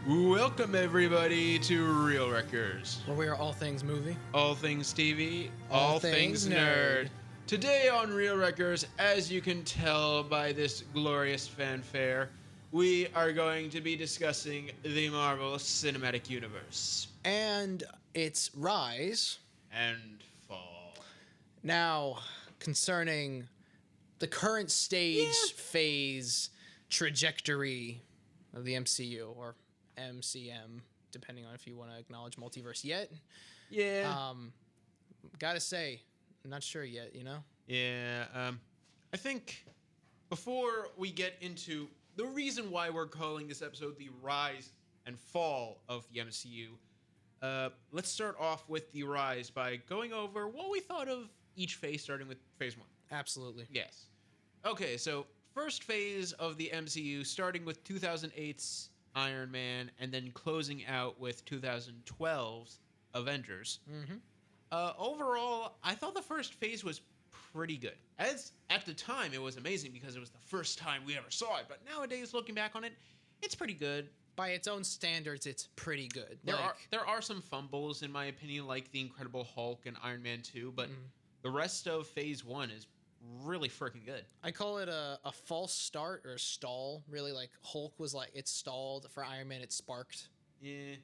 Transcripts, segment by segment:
Welcome everybody to Real Wreckers. Where we are all things movie. All things TV, All all things things nerd. nerd. Today on Real Wreckers, as you can tell by this glorious fanfare, we are going to be discussing the Marvel Cinematic Universe And its rise. and fall. Now, concerning the current stage, phase, trajectory of the MCU, or MCM, depending on if you want to acknowledge multiverse yet. Yeah. Gotta say, I'm not sure yet, you know? Yeah, I think before we get into the reason why we're calling this episode the rise and fall of the MCU, let's start off with the rise by going over what we thought of each phase, starting with phase one. Absolutely. Yes. Okay, so first phase of the MCU, starting with 2008's Iron Man, and then closing out with 2012's Avengers. Mm-hmm. Overall, I thought the first phase was pretty good. As at the time, it was amazing because it was the first time we ever saw it. But nowadays, looking back on it, it's pretty good. By its own standards, it's pretty good. There are some fumbles in my opinion, like the Incredible Hulk and Iron Man 2, but the rest of Phase 1 is really freaking good. I call it a false start or a stall. Really, like Hulk was like it stalled. For Iron Man, it sparked. Yeah,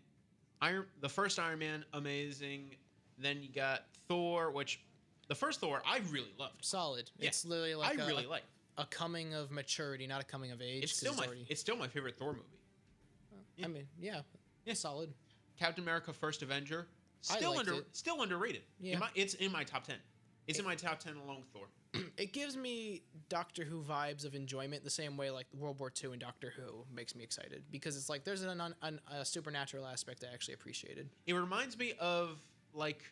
the first Iron Man, amazing. Then you got Thor, which the first Thor I really loved. Solid. Yeah, It's literally like I really like. a coming of maturity, not a coming of age. It's still my favorite Thor movie. I mean, yeah, solid. Captain America: First Avenger, I liked it. still underrated. Yeah. It's in my top 10. It's in my top 10 along with Thor. It gives me Doctor Who vibes of enjoyment the same way like World War II and Doctor Who makes me excited because it's like there's a supernatural aspect I actually appreciated. It reminds me of like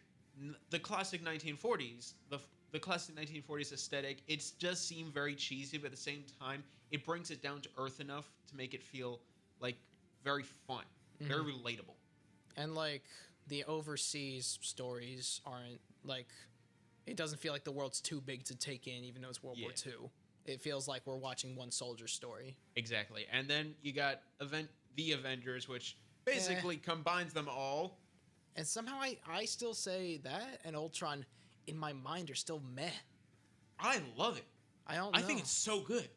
the classic 1940s, the classic 1940s aesthetic. It just seemed very cheesy, but at the same time, it brings it down to earth enough to make it feel like very fun, very relatable. And like the overseas stories aren't like it doesn't feel like the world's too big to take in, even though it's World War II. It feels like we're watching one soldier's story. Exactly. And then you got the Avengers, which basically combines them all. And somehow I still say that and Ultron in my mind are still meh. I love it. I don't know. I think it's so good.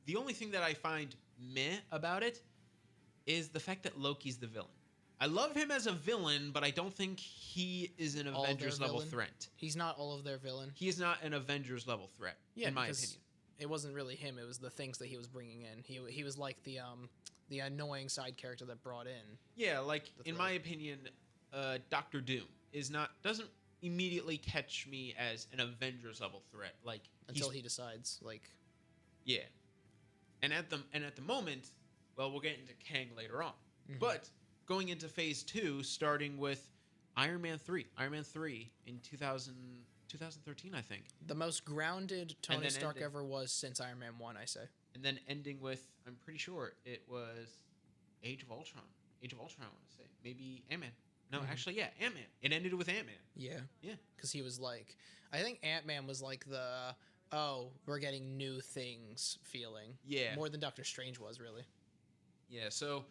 The only thing that I find meh about it is the fact that Loki's the villain. I love him as a villain, but I don't think he is an Avengers level threat. He's not all of their villain. He is not an Avengers level threat, in my opinion. It wasn't really him. It was the things that he was bringing in. He was like the annoying side character that brought in. Yeah, like in my opinion, Doctor Doom doesn't immediately catch me as an Avengers level threat. Like until he decides, like yeah. And at the moment, well, we'll get into Kang later on, but. Going into Phase 2, starting with Iron Man 3. Iron Man 3 in 2013, I think. The most grounded Tony Stark ever was since Iron Man 1, I say. And then ending with, I'm pretty sure it was Age of Ultron. Age of Ultron, I want to say. Maybe Ant-Man. No, actually, yeah, Ant-Man. It ended with Ant-Man. Yeah. Yeah. Because he was like, I think Ant-Man was like we're getting new things feeling. Yeah. More than Doctor Strange was, really. Yeah, so,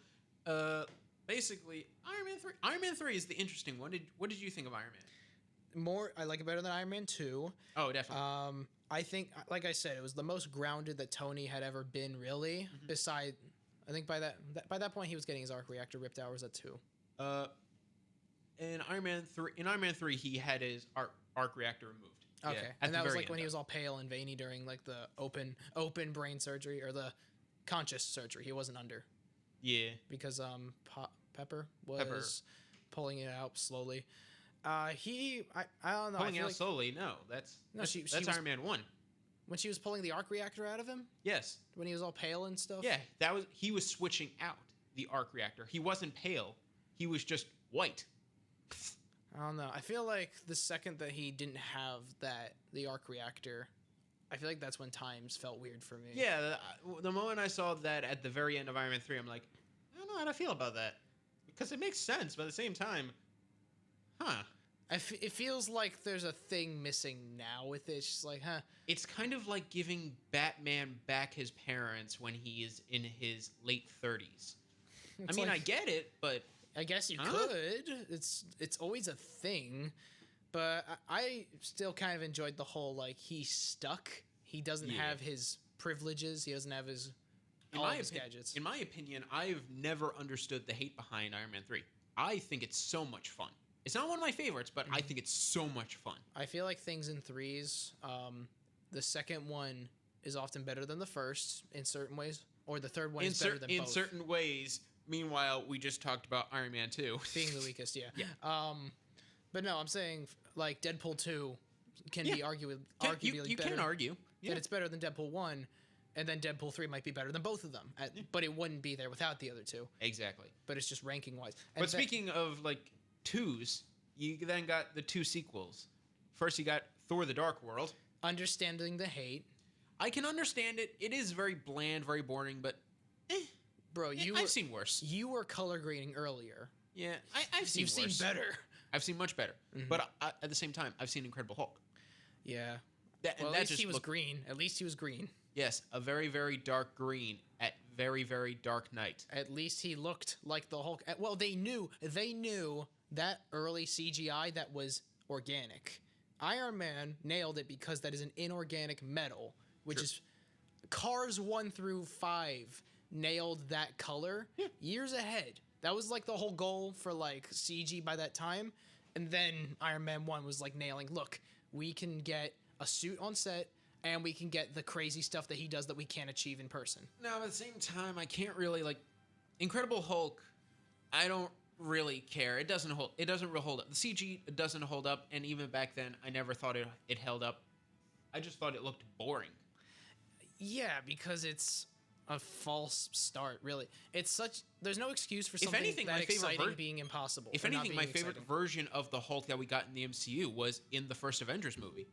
basically, Iron Man 3 is the interesting one. What did you think of Iron Man? I like it better than Iron Man 2. Oh, definitely. I think, like I said, it was the most grounded that Tony had ever been, really. Beside, I think by that point he was getting his arc reactor ripped out. Or was that 2? In Iron Man 3, he had his arc reactor removed. Okay, yeah, and that was like when he was all pale and veiny during like the open brain surgery or the conscious surgery. He wasn't under. Yeah, because Pepper was pulling it out slowly. I don't know. Pulling out slowly? No, that's Iron Man 1. When she was pulling the arc reactor out of him? Yes. When he was all pale and stuff? Yeah, he was switching out the arc reactor. He wasn't pale. He was just white. I don't know. I feel like the second that he didn't have the arc reactor, I feel like that's when times felt weird for me. Yeah, the moment I saw that at the very end of Iron Man 3, I'm like, I don't know how to feel about that. Because it makes sense, but at the same time, It feels like there's a thing missing now with it. It's just like, It's kind of like giving Batman back his parents when he is in his late 30s. I mean, I get it, but I guess you Huh? could. It's always a thing, but I still kind of enjoyed the whole like he's stuck. He doesn't Yeah. have his privileges. He doesn't have his in all my of his opi- gadgets. in my opinion, I've never understood the hate behind Iron Man 3. I think it's so much fun. It's not one of my favorites, but I think it's so much fun. I feel like things in threes. The second one is often better than the first in certain ways, or the third one is better than in both. certain ways. Meanwhile, we just talked about Iron Man 2 being the weakest, yeah. Yeah. But no, I'm saying like Deadpool 2 can be arguably you better. can argue. That it's better than Deadpool 1, and then Deadpool 3 might be better than both of them. But it wouldn't be there without the other two. Exactly. But it's just ranking wise. But speaking of like twos, you then got the two sequels. First, you got Thor: The Dark World. Understanding the hate, I can understand it. It is very bland, very boring, but bro. I've seen worse. You were color grading earlier. Yeah, I've seen You've worse. seen better. I've seen much better. But at the same time, I've seen Incredible Hulk. Yeah. That, Well, and at that least just he was looked- green. At least he was green. Yes, a very, very dark green at very, very dark night. At least he looked like the Hulk. Well, they knew that early CGI that was organic. Iron Man nailed it because that is an inorganic metal, which True. is Cars 1 through 5 nailed that color years ahead. That was like the whole goal for like CG by that time. And then Iron Man 1 was like nailing, look, we can get a suit on set and we can get the crazy stuff that he does that we can't achieve in person. Now, at the same time, I can't really like Incredible Hulk. I don't really care. It doesn't really hold up. The CG doesn't hold up, and even back then, I never thought it held up. I just thought it looked boring. Yeah, because it's a false start, really. It's such. There's no excuse for something anything, that my favorite exciting being impossible. If or not anything, being my favorite exciting. version of the Hulk that we got in the MCU was in the first Avengers movie.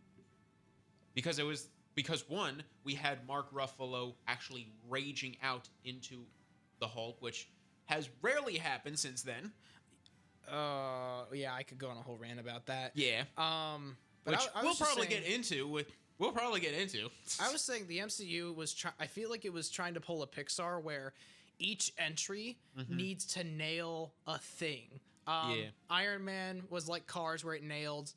Because one, we had Mark Ruffalo actually raging out into the Hulk, which has rarely happened since then. Yeah, I could go on a whole rant about that. Yeah. But Which I we'll was just probably saying- get into We'll probably get into. I was saying the MCU was I feel like it was trying to pull a Pixar where each entry needs to nail a thing. Yeah. Iron Man was like Cars where it nailed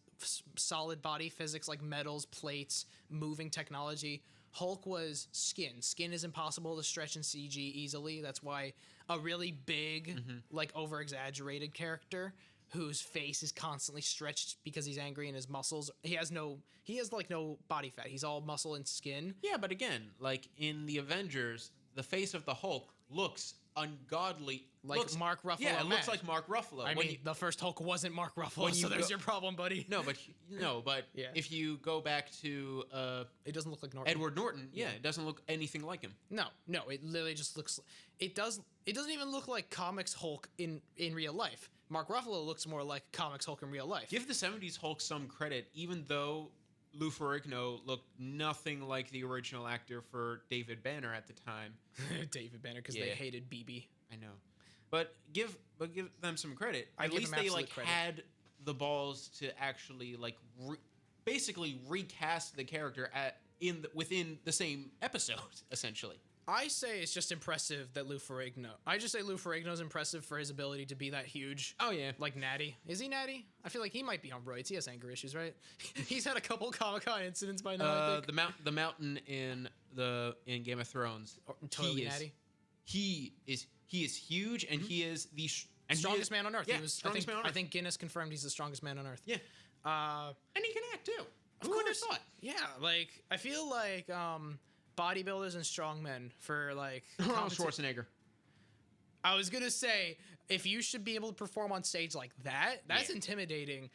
solid body physics like metals, plates, moving technology. Hulk was skin. Skin is impossible to stretch in CG easily. That's why a really big, like over-exaggerated character whose face is constantly stretched because he's angry and his muscles. He has like no body fat. He's all muscle and skin. Yeah, but again, like in the Avengers, the face of the Hulk looks ungodly. Like looks, Mark Ruffalo Yeah, it looks mad. like Mark Ruffalo. I When mean, you- the first Hulk wasn't Mark Ruffalo, when so you there's go- your problem, buddy. no, but Yeah. if you go back to It doesn't look like Norton. Edward Norton, yeah, it doesn't look anything like him. No, it literally just looks. It doesn't even look like comics Hulk in real life. Mark Ruffalo looks more like comics Hulk in real life. Give the 70s Hulk some credit, even though Lou Ferrigno looked nothing like the original actor for David Banner at the time. David Banner, because Yeah. they hated BB. I know. But give them some credit. I At give least them they absolute like credit. had the balls to actually like basically recast the character within the same episode, essentially. I say it's just impressive that Lou Ferrigno. I just say Lou Ferrigno's impressive for his ability to be that huge. Oh yeah. Like Natty. Is he Natty? I feel like he might be on roids. He has anger issues, right? He's had a couple Comic-Con incidents by now, I think. The mountain in Game of Thrones. Totally Natty. He is huge, and he is the Strongest man on Earth. Yeah, He was, strongest man on Earth. I think Guinness confirmed he's the strongest man on Earth. Yeah, and he can act too. Of Who would have course. thought? Yeah, like I feel like bodybuilders and strongmen for like Arnold competi- Schwarzenegger. I was gonna say if you should be able to perform on stage like that, that's Yeah. intimidating.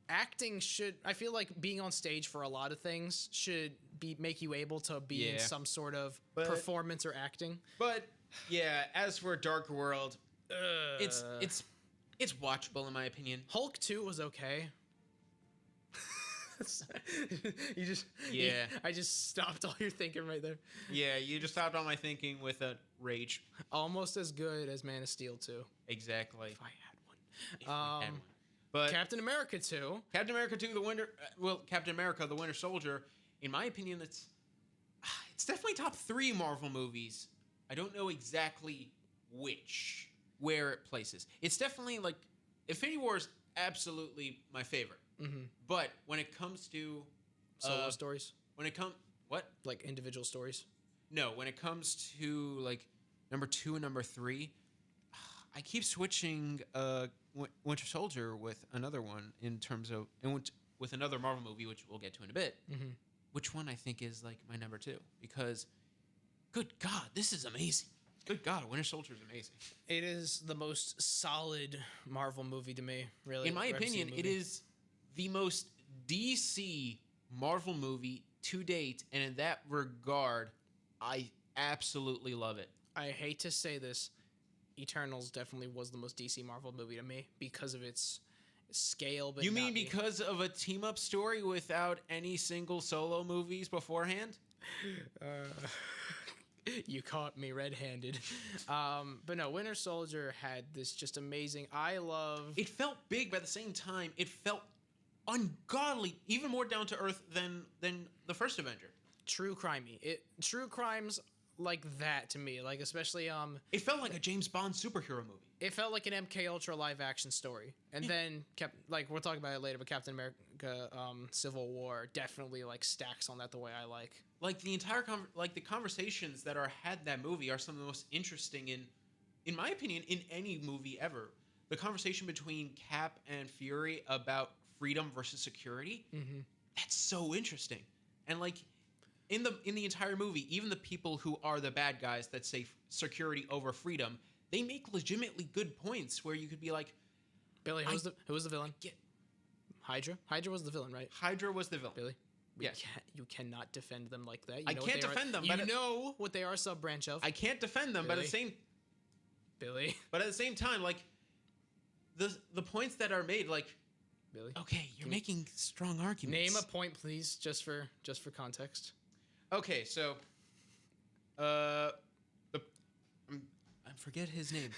Acting should. I feel like being on stage for a lot of things should make you able to be in Yeah. some sort of But- performance or acting. But yeah, as for Dark World, it's watchable in my opinion. Hulk 2 was okay. you just Yeah. I just stopped all your thinking right there. Yeah, you just stopped all my thinking with a rage. Almost as good as Man of Steel 2. Exactly. If I had one. If we had one. But Captain America 2. Captain America 2, Captain America, the Winter Soldier, in my opinion, it's definitely top 3 Marvel movies. I don't know exactly which. where it places. It's definitely like Infinity War is absolutely my favorite. But when it comes to Solo stories, when it comes what? like individual stories. No, when it comes to like number 2 and number 3, I keep switching Winter Soldier with another one in terms of with another Marvel movie, which we'll get to in a bit. Which one I think is like my number 2? Because, good God, this is amazing. Good God, Winter Soldier is amazing. It is the most solid Marvel movie to me, really. In my or MCU opinion, movie. it is the most DC Marvel movie to date, and in that regard, I absolutely love it. I hate to say this, Eternals definitely was the most DC Marvel movie to me because of its scale. But You mean not me. because of a team-up story without any single solo movies beforehand? You caught me red-handed. But no, Winter Soldier had this just amazing. It felt big, but at the same time, it felt ungodly, even more down to earth than the first Avenger. True crimey. True crimes like that to me, like especially It felt like a James Bond superhero movie. it felt like an MK Ultra live action story, and then kept like we'll talk about it later. But Captain America, Civil War definitely like stacks on that the way I like. Like the entire the conversations that are had in that movie are some of the most interesting in my opinion, in any movie ever. The conversation between Cap and Fury about freedom versus security, that's so interesting. And like in the entire movie, even the people who are the bad guys that say security over freedom, they make legitimately good points where you could be like, Billy, who was the villain? get Hydra. Hydra was the villain, right? Hydra was the villain. Billy. Yes. You cannot defend them like that. You I know can't what they defend them, You but know what they are a sub branch of. I can't defend them, but at Billy. the same time, like the points that are made, like, Billy. okay, you're making strong arguments. Name a point, please, just for context. Okay, so, I forget his name.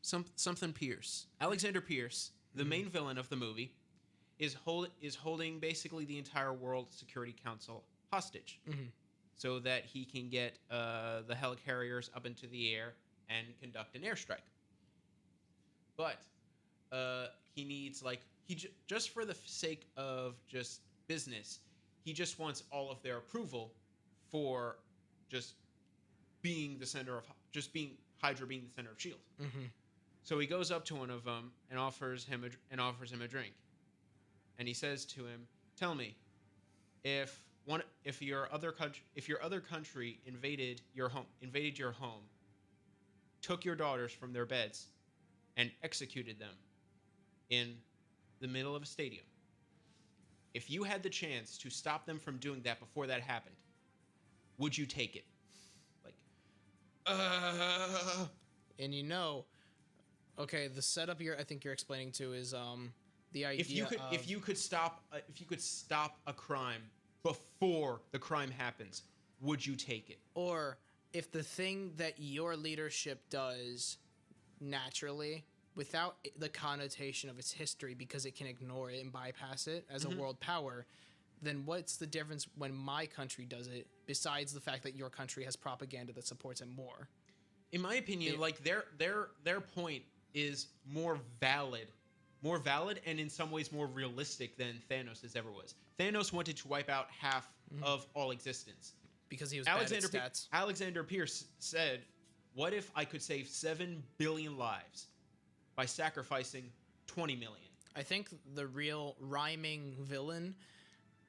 Something Pierce. Alexander Pierce, the main villain of the movie, is holding basically the entire World Security Council hostage, so that he can get the helicarriers up into the air and conduct an airstrike. But he needs just for the sake of just business, he just wants all of their approval for just being the center of Hydra being the center of Shield. So he goes up to one of them and offers him a drink, and he says to him, "Tell me, if your other country invaded your home, took your daughters from their beds, and executed them in the middle of a stadium, if you had the chance to stop them from doing that before that happened, would you take it?" And okay, the setup I think you're explaining to is the idea if you could stop a crime before the crime happens, would you take it? or if the thing that your leadership does naturally without the connotation of its history because it can ignore it and bypass it as a world power, then what's the difference when my country does it besides the fact that your country has propaganda that supports it more? In my opinion, their point is more valid and in some ways more realistic than Thanos' ever was. Thanos wanted to wipe out half of all existence. Because he was bad at stats. Alexander Pierce said, "What if I could save 7 billion lives by sacrificing 20 million?" I think the real rhyming villain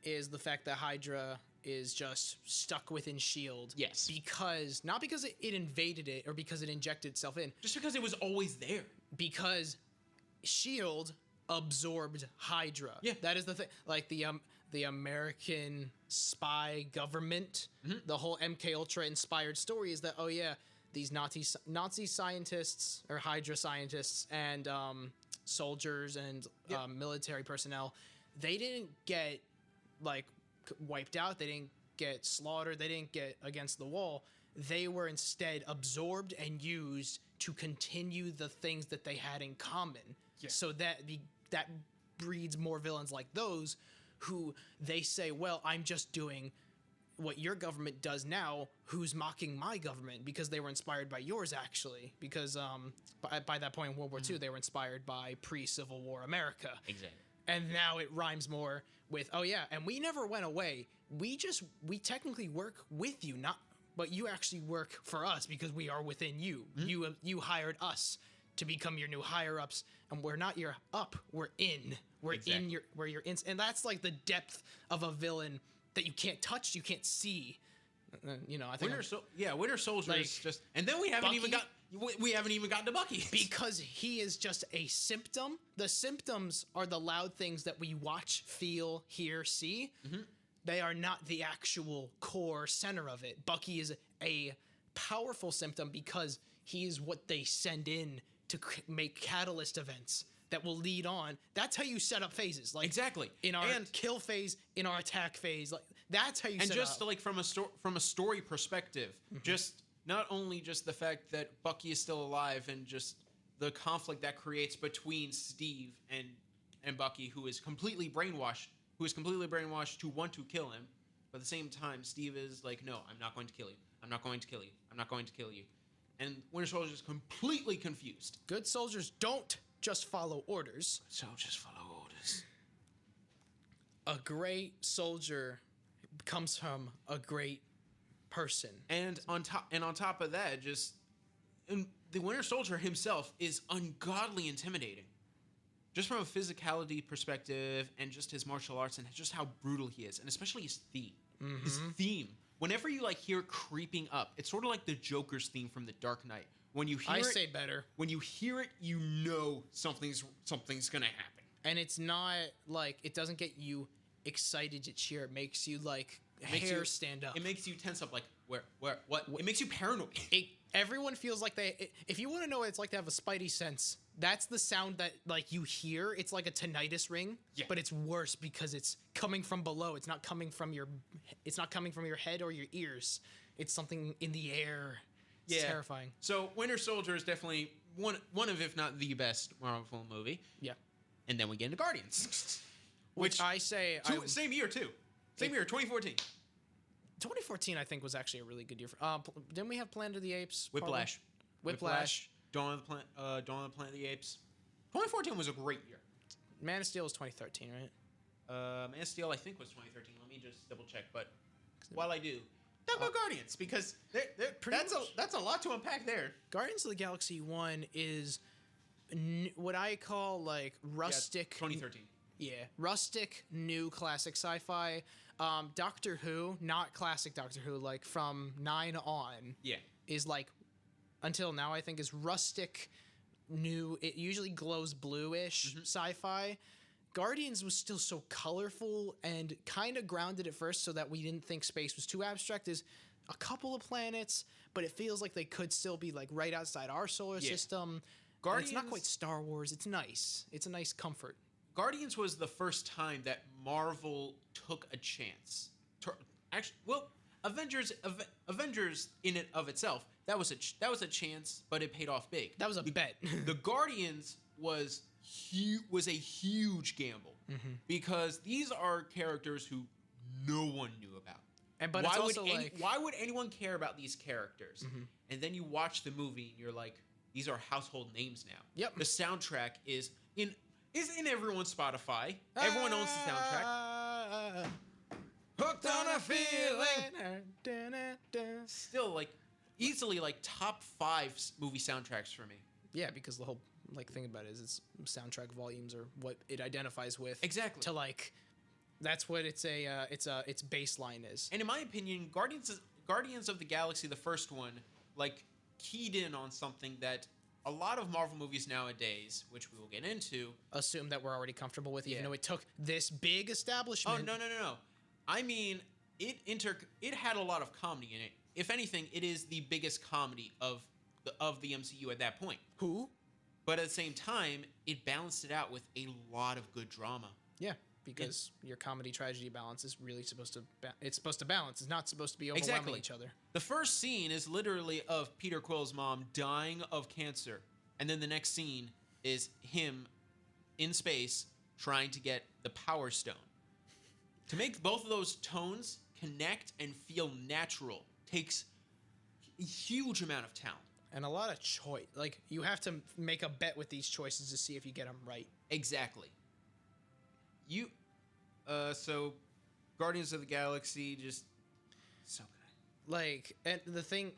is the fact that Hydra is just stuck within S.H.I.E.L.D. Yes. Not because it invaded it or because it injected itself in. Just because it was always there. Because S.H.I.E.L.D. absorbed Hydra. Yeah. That is the thing. Like the American spy government, the whole MK Ultra inspired story is that, oh yeah, these Nazi scientists or Hydra scientists and soldiers and military personnel, they didn't get wiped out. They didn't get slaughtered. They didn't get against the wall. They were instead absorbed and used to continue the things that they had in common. Yeah. So that breeds more villains like those who they say, well, I'm just doing what your government does now, who's mocking my government because they were inspired by yours, actually. Because by that point in World War II, they were inspired by pre-Civil War America. Exactly. And now it rhymes more with, oh yeah, and we never went away. We technically work with you, but you actually work for us because we are within you. You hired us to become your new higher ups, and we're not your up, we're in. We're in you're in, and that's like the depth of a villain that you can't touch, you can't see. I think Winter Soldier is just, and then we haven't even got to Bucky because he is just a symptom. The symptoms are the loud things that we watch, feel, hear, see. They are not the actual core center of it. Bucky is a powerful symptom because he is what they send in to make catalyst events that will lead on. That's how you set up phases. Like exactly in our kill phase, in our attack phase. Like that's how you set up. And just like from a story perspective, just not only just the fact that Bucky is still alive and just the conflict that creates between Steve and Bucky, who is completely brainwashed to want to kill him. But at the same time, Steve is like, no, I'm not going to kill you. I'm not going to kill you. I'm not going to kill you. And Winter Soldier is completely confused. Good soldiers don't just follow orders. Soldiers follow orders. A great soldier comes from a great person. And on top of that, the Winter Soldier himself is ungodly intimidating. Just from a physicality perspective and just his martial arts and just how brutal he is, and especially his theme. His theme. Whenever you hear it creeping up, it's sort of like the Joker's theme from The Dark Knight. When you hear say better. When you hear it, you know something's gonna happen. And it's not like it doesn't get you excited to cheer. It makes you hair stand up. It makes you tense up. Like what? It makes you paranoid. Everyone feels like if you want to know what it's like to have a spidey sense, that's the sound that you hear. It's like a tinnitus ring, but it's worse because it's coming from below. It's not coming from your head or your ears. It's something in the air. It's terrifying. So Winter Soldier is definitely one of, if not the best Marvel movie. Yeah. And then we get into Guardians. Which I say... same year, too. Same year, 2014. 2014, I think, was actually a really good year. Didn't we have Planet of the Apes? Whiplash. Dawn of the Planet of the Apes. 2014 was a great year. Man of Steel was 2013, right? Man of Steel, I think, was 2013. Let me just double check. But while I do... Talk about Guardians, because that's a lot to unpack there. Guardians of the Galaxy 1 is what I call rustic... 2013. Yeah, rustic, new classic sci-fi. Doctor Who, not classic Doctor Who, from 9 on. Yeah. Is until now, I think, is rustic, new. It usually glows bluish sci-fi. Guardians was still so colorful and kind of grounded at first so that we didn't think space was too abstract. There's a couple of planets, but it feels like they could still be right outside our solar system. Guardians, it's not quite Star Wars. It's nice. It's a nice comfort. Guardians was the first time that Marvel took a chance. Avengers in and of itself, that was a chance, but it paid off big. That was a bet. The Guardians was a huge gamble because these are characters who no one knew about. But why would anyone care about these characters? And then you watch the movie and you're like, these are household names now. Yep. The soundtrack is in everyone's Spotify. Everyone owns the soundtrack. Hooked on a feeling. Still easily top 5 movie soundtracks for me. Yeah, because the whole thing about it is its soundtrack volumes are what it identifies with. Exactly. To that's what its baseline is. And in my opinion, Guardians of the Galaxy, the first one, keyed in on something that a lot of Marvel movies nowadays, which we will get into, assume that we're already comfortable with, even though it took this big establishment. Oh no! I mean, it had a lot of comedy in it. If anything, it is the biggest comedy of the MCU at that point. But at the same time, it balanced it out with a lot of good drama. Yeah, because your comedy tragedy balance is really supposed to balance. It's not supposed to be overwhelming each other. The first scene is literally of Peter Quill's mom dying of cancer, and then the next scene is him in space trying to get the Power Stone. To make both of those tones connect and feel natural takes a huge amount of talent. And a lot of choice. Like, you have to make a bet with these choices to see if you get them right. Exactly. So Guardians of the Galaxy, just so good. Like, and the thing,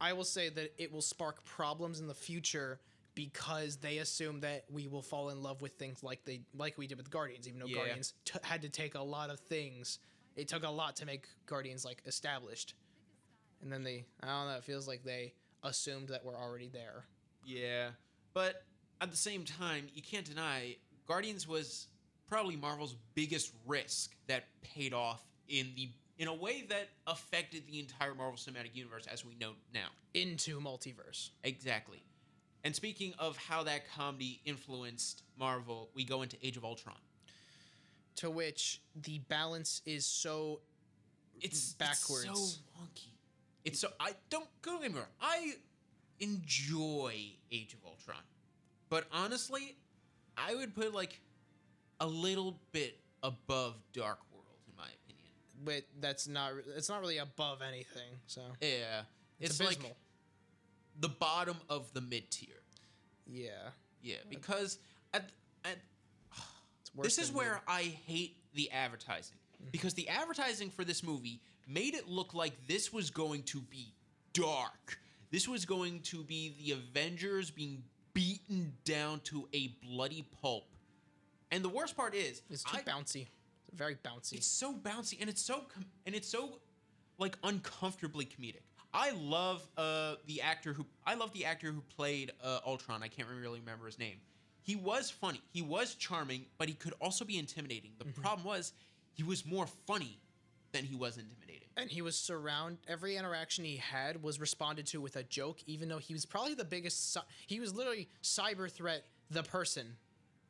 I will say that it will spark problems in the future because they assume that we will fall in love with things like we did with Guardians, even though Guardians had to take a lot of things. It took a lot to make Guardians, like, established. And then I don't know, it feels like they assumed that we're already there. Yeah, but at the same time, you can't deny Guardians was probably Marvel's biggest risk that paid off in a way that affected the entire Marvel Cinematic Universe as we know now. Into multiverse. Exactly. And speaking of how that comedy influenced Marvel, we go into Age of Ultron. To which the balance is so backwards. It's so wonky. Don't get me wrong. I enjoy Age of Ultron. But honestly, I would put like a little bit above Dark World in my opinion. But it's not really above anything, so. Yeah. It's abysmal. like the bottom of the mid tier. Yeah. Yeah, because It's worse this is than where I hate the advertising. Because the advertising for this movie made it look like this was going to be dark. This was going to be the Avengers being beaten down to a bloody pulp. And the worst part is, it's too bouncy. It's very bouncy. It's so bouncy, and it's so like uncomfortably comedic. I love the actor who played Ultron. I can't really remember his name. He was funny. He was charming, but he could also be intimidating. The problem was he was more funny than he was intimidating. And he was every interaction he had was responded to with a joke, even though he was probably the biggest. He was literally cyber threat the person.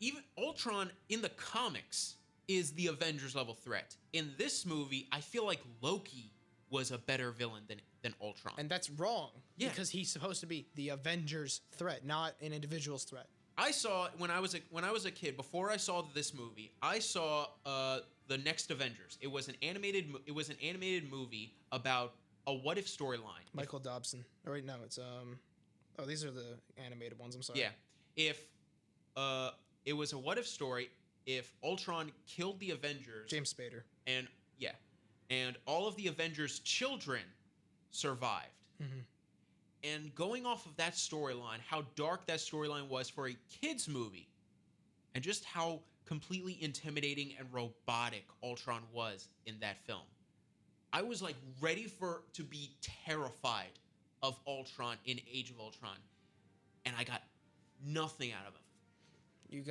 Even Ultron in the comics is the Avengers level threat. In this movie, I feel like Loki was a better villain than Ultron. And that's wrong. Yeah. Because he's supposed to be the Avengers threat, not an individual's threat. I saw when I was a kid, before I saw this movie, I saw the next Avengers. It was an animated movie about a what if storyline. Michael Dobson. Oh wait, no, it's oh, these are the animated ones. I'm sorry. Yeah. If it was a what if story if Ultron killed the Avengers. James Spader. And all of the Avengers' children survived. Mm-hmm. And going off of that storyline, how dark that storyline was for a kids movie, and just how completely intimidating and robotic Ultron was in that film, I was like ready to be terrified of Ultron in Age of Ultron, and I got nothing out of him.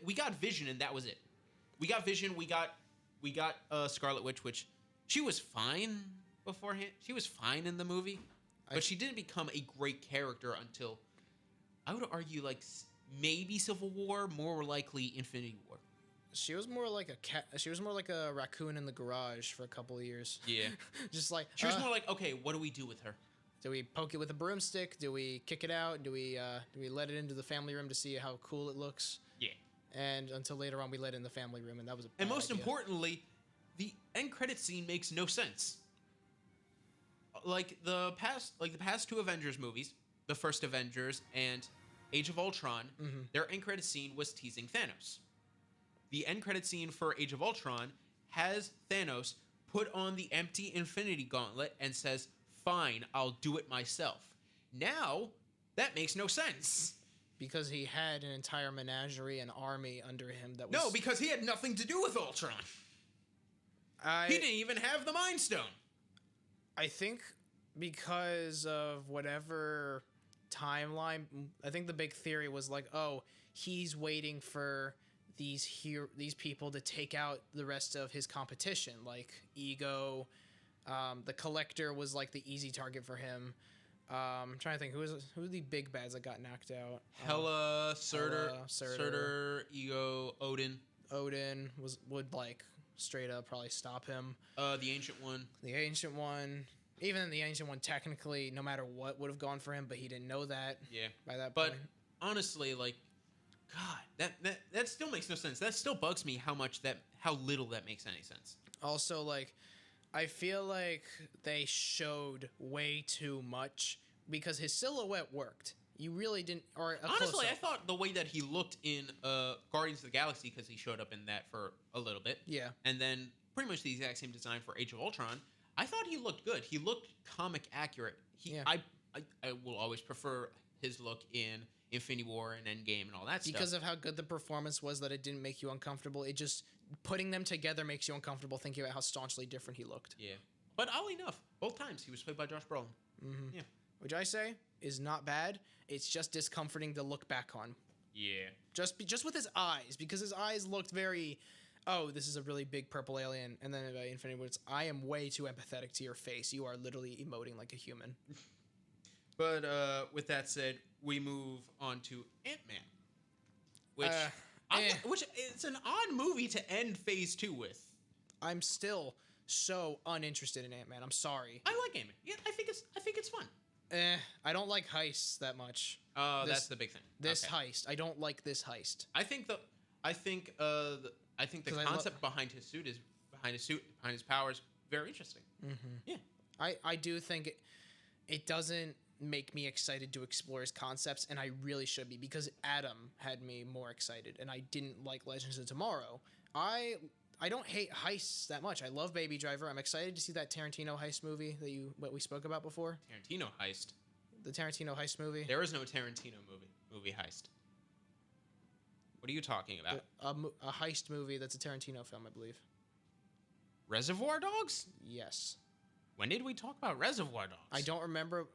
We got Vision, and that was it. We got Vision. We got Scarlet Witch, which she was fine beforehand. She was fine in the movie. But she didn't become a great character until, I would argue, like maybe Civil War, more likely Infinity War. She was more like a cat. She was more like a raccoon in the garage for a couple of years. Yeah, just like she was more like, okay, what do we do with her? Do we poke it with a broomstick? Do we kick it out? Do we let it into the family room to see how cool it looks? Yeah. And until later on, we let it in the family room, and that was a bad And most idea. importantly, the end credit scene makes no sense. Like the past two Avengers movies, the first Avengers and Age of Ultron, their end credit scene was teasing Thanos. The end credit scene for Age of Ultron has Thanos put on the empty Infinity Gauntlet and says, "Fine, I'll do it myself." Now, that makes no sense. Because he had an entire menagerie and army under him that was... No, because he had nothing to do with Ultron. He didn't even have the Mind Stone. I think because of whatever timeline, I think the big theory was like, oh, he's waiting for these people to take out the rest of his competition, like Ego. The Collector was like the easy target for him. I'm trying to think who are the big bads that got knocked out. Hela, Surtur, Ego, Odin. Odin would like straight up probably stop him. The Ancient One. The Ancient One. Even the Ancient One, technically, no matter what, would have gone for him, but he didn't know that. Yeah. By that point. But honestly, like, God, that still makes no sense. That still bugs me how little that makes any sense. Also, like, I feel like they showed way too much because his silhouette worked. You really didn't, or a Honestly, close-up. I thought the way that he looked in Guardians of the Galaxy, because he showed up in that for a little bit, Yeah. and then pretty much the exact same design for Age of Ultron. I thought he looked good. He looked comic accurate. Yeah. I will always prefer his look in Infinity War and Endgame and all that Because stuff. of how good the performance was, that it didn't make you uncomfortable. It just putting them together makes you uncomfortable thinking about how staunchly different he looked. Yeah, but oddly enough, both times he was played by Josh Brolin. Mm-hmm. Yeah. Which I say is not bad. It's just discomforting to look back on. Yeah. Just with his eyes, because his eyes looked very, oh, this is a really big purple alien, and then by Infinity War, it's, I am way too empathetic to your face. You are literally emoting like a human. But with that said, we move on to Ant-Man, which it's an odd movie to end Phase 2 with. I'm still so uninterested in Ant-Man. I'm sorry. I like Ant-Man. Yeah, I think it's fun. I don't like heists that much. That's the big thing. This Okay. heist, I don't like this heist. I think the concept behind his suit is behind his powers very interesting. Mm-hmm. Yeah. I do think it doesn't make me excited to explore his concepts, and I really should be, because Adam had me more excited, and I didn't like Legends of Tomorrow. I don't hate heists that much. I love Baby Driver. I'm excited to see that Tarantino heist movie that we spoke about before. Tarantino heist. The Tarantino heist movie. There is no Tarantino movie heist. What are you talking about? A heist movie that's a Tarantino film, I believe. Reservoir Dogs? Yes. When did we talk about Reservoir Dogs? I don't remember.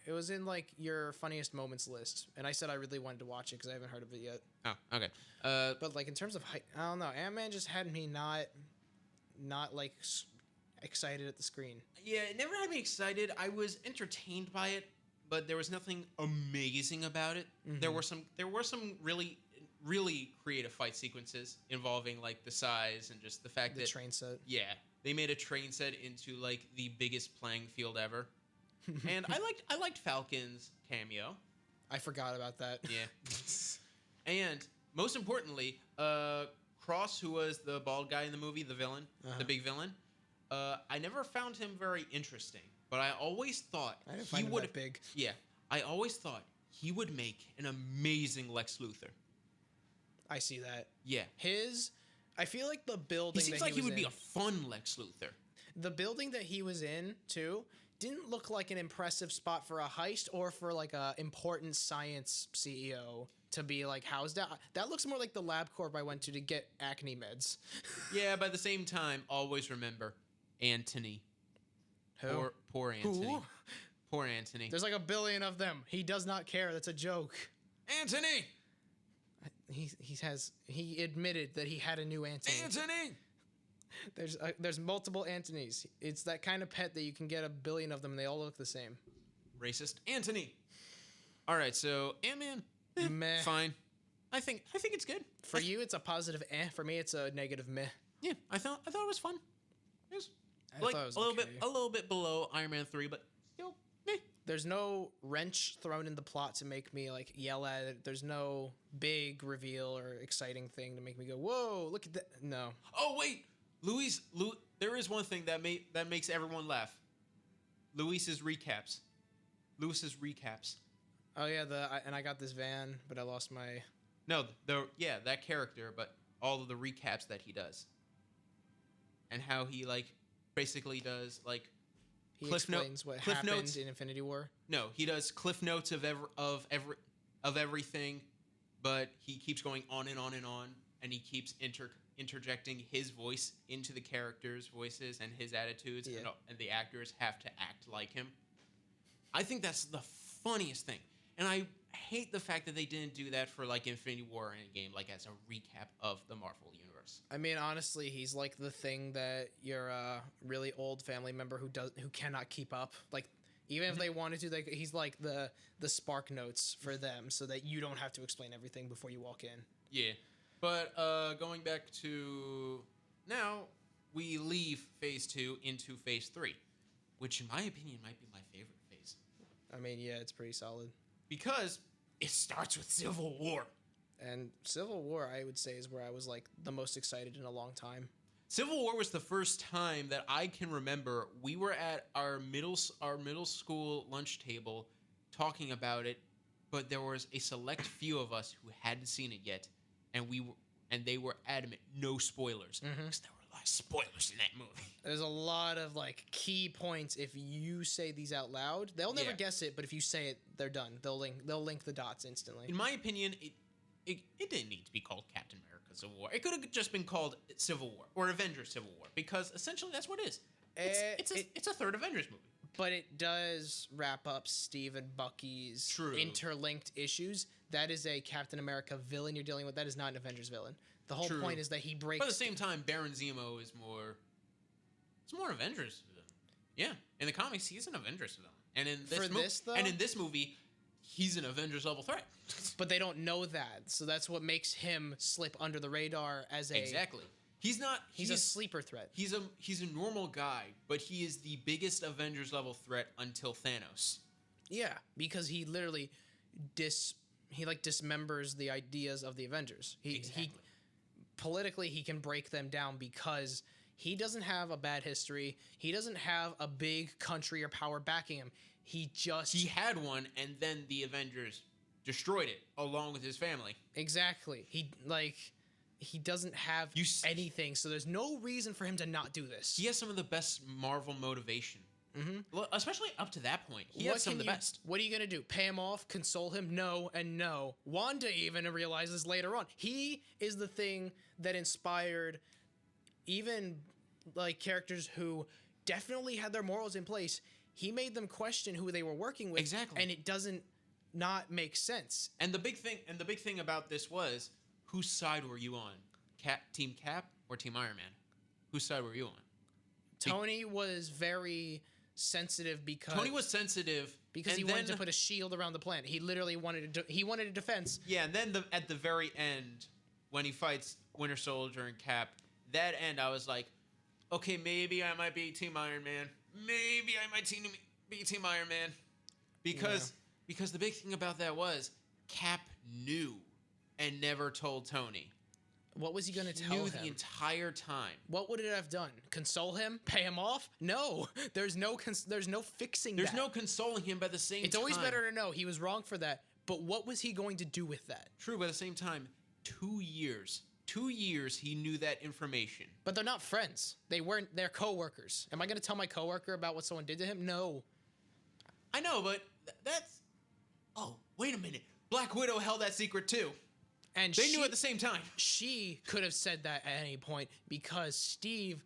It was in like your funniest moments list, and I said I really wanted to watch it because I haven't heard of it yet. Oh, okay. But like in terms of I don't know, Ant-Man just had me not like excited at the screen. Yeah, it never had me excited. I was entertained by it, but there was nothing amazing about it. Mm-hmm. There were some really creative fight sequences involving like the size and just the fact The that train set. Yeah, they made a train set into like the biggest playing field ever. And I liked Falcon's cameo. I forgot about that. Yeah. And most importantly, Cross, who was the bald guy in the movie, the villain, the big villain, I never found him very interesting, but I always thought I didn't find him that big. Yeah, I always thought he would make an amazing Lex Luthor. I see that. Yeah. I feel like the building He seems that like he would was be in, a fun Lex Luthor. the building that he was in too didn't look like an impressive spot for a heist or for like a important science CEO to be like housed at. That looks more like the lab corp I went to get acne meds. Yeah, but at the same time, always remember Anthony. Who? Poor Anthony. Who? Poor Anthony. There's like a billion of them. He does not care. That's a joke. Anthony! He admitted that he had a new Anthony. Anthony! There's multiple Antonys. It's that kind of pet that you can get a billion of them and they all look the same. Racist Anthony. All right, so Ant-Man, Meh. fine. I think it's good. For you, it's a positive eh. For me, it's a negative meh. Yeah, I thought it was fun. It was I like thought it was a little bit below Iron Man 3, but still, meh. There's no wrench thrown in the plot to make me like yell at it. There's no big reveal or exciting thing to make me go, "Whoa, look at that!" No. Oh wait, Luis. There is one thing that makes everyone laugh. Luis's recaps. Oh yeah, and I got this van, but I lost my. No, that character, but all of the recaps that he does, and how he like basically does like He Cliff explains what Cliff happened Notes. in Infinity War. No, he does cliff notes of everything, but he keeps going on and on and on, and he keeps interjecting his voice into the characters' voices and his attitudes, Yeah. and the actors have to act like him. I think that's the funniest thing, and I hate the fact that they didn't do that for like Infinity War and Endgame, like as a recap of the Marvel universe. I mean, honestly, he's like the thing that your really old family member who cannot keep up. Like, even if they wanted to, he's like the spark notes for them, so that you don't have to explain everything before you walk in. Yeah, but going back to now, we leave Phase 2 into Phase 3, which in my opinion might be my favorite phase. I mean, yeah, it's pretty solid. Because it starts with Civil War. And Civil War, I would say, is where I was like the most excited in a long time. Civil War was the first time that I can remember we were at our middle school lunch table talking about it, but there was a select few of us who hadn't seen it yet, and they were adamant, no spoilers, because there were a lot of spoilers in that movie. There's a lot of like key points. If you say these out loud, they'll never Yeah. guess it, but if you say it, they're done. They'll link the dots instantly. In my opinion, it didn't need to be called Captain America Civil War. It could have just been called Civil War or Avengers Civil War, because essentially that's what it is. It's a third Avengers movie. But it does wrap up Steve and Bucky's True. interlinked issues. That is a Captain America villain you're dealing with. That is not an Avengers villain. The whole True. point is that he breaks. But at the same time, Baron Zemo is more. It's more Avengers villain. Yeah, in the comics, he's an Avengers villain, and in this movie, he's an Avengers level threat. But they don't know that, so that's what makes him slip under the radar as a. Exactly. He's not. He's a sleeper threat. He's a normal guy, but he is the biggest Avengers level threat until Thanos. Yeah, because he literally dismembers the ideas of the Avengers. He politically he can break them down because he doesn't have a bad history. He doesn't have a big country or power backing him. He had one, and then the Avengers destroyed it along with his family. Exactly. He doesn't have anything, so there's no reason for him to not do this. He has some of the best Marvel motivation. Mm-hmm. Especially up to that point. He has some of the best. What are you going to do? Pay him off? Console him? No and no. Wanda even realizes later on. He is the thing that inspired even like characters who definitely had their morals in place. He made them question who they were working with. Exactly. And it doesn't not make sense. And the big thing about this was, whose side were you on? Team Cap or Team Iron Man? Whose side were you on? Tony was very sensitive because he wanted to put a shield around the planet. He literally wanted a defense. Yeah, and then at the very end, when he fights Winter Soldier and Cap, that end I was like, okay, maybe I might be Team Iron Man. Maybe I might be Team Iron Man, because the big thing about that was Cap knew and never told Tony. What was he going to tell him? Knew the entire time. What would it have done? Console him? Pay him off? No. There's no fixing that. There's no consoling him, but at the same time... It's always better to know he was wrong for that, but what was he going to do with that? True, but at the same time, 2 years. 2 years he knew that information. But they're not friends. They're co-workers. Am I going to tell my coworker about what someone did to him? No. I know, but that's... Oh, wait a minute. Black Widow held that secret too. And they knew at the same time. She could have said that at any point because Steve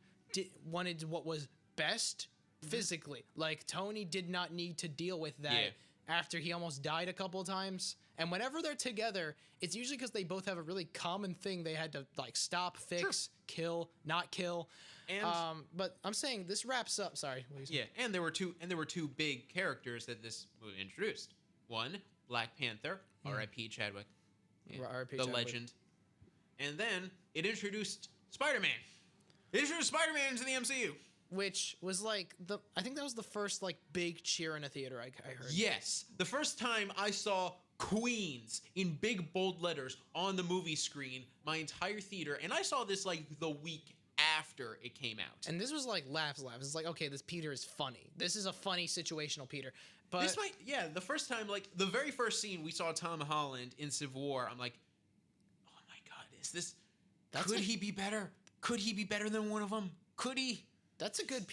wanted what was best physically. Like, Tony did not need to deal with that after he almost died a couple of times. And whenever they're together, it's usually because they both have a really common thing they had to, like, stop, fix, kill, not kill. And but I'm saying this wraps up. Sorry. Yeah, and there were two big characters that this movie introduced. One, Black Panther, R.I.P. Chadwick. Yeah, the legend. And then it introduced Spider-Man. It introduced Spider-Man into the MCU. Which was like I think that was the first like big cheer in a theater I heard. Yes. The first time I saw Queens in big bold letters on the movie screen, my entire theater, and I saw this like the week after it came out. And this was like laughs. It's like, okay, this Peter is funny. This is a funny situational Peter. But the first time, like the very first scene we saw Tom Holland in Civil War, I'm like, oh my god, could he be better? Could he be better than one of them? Could he? That's a good.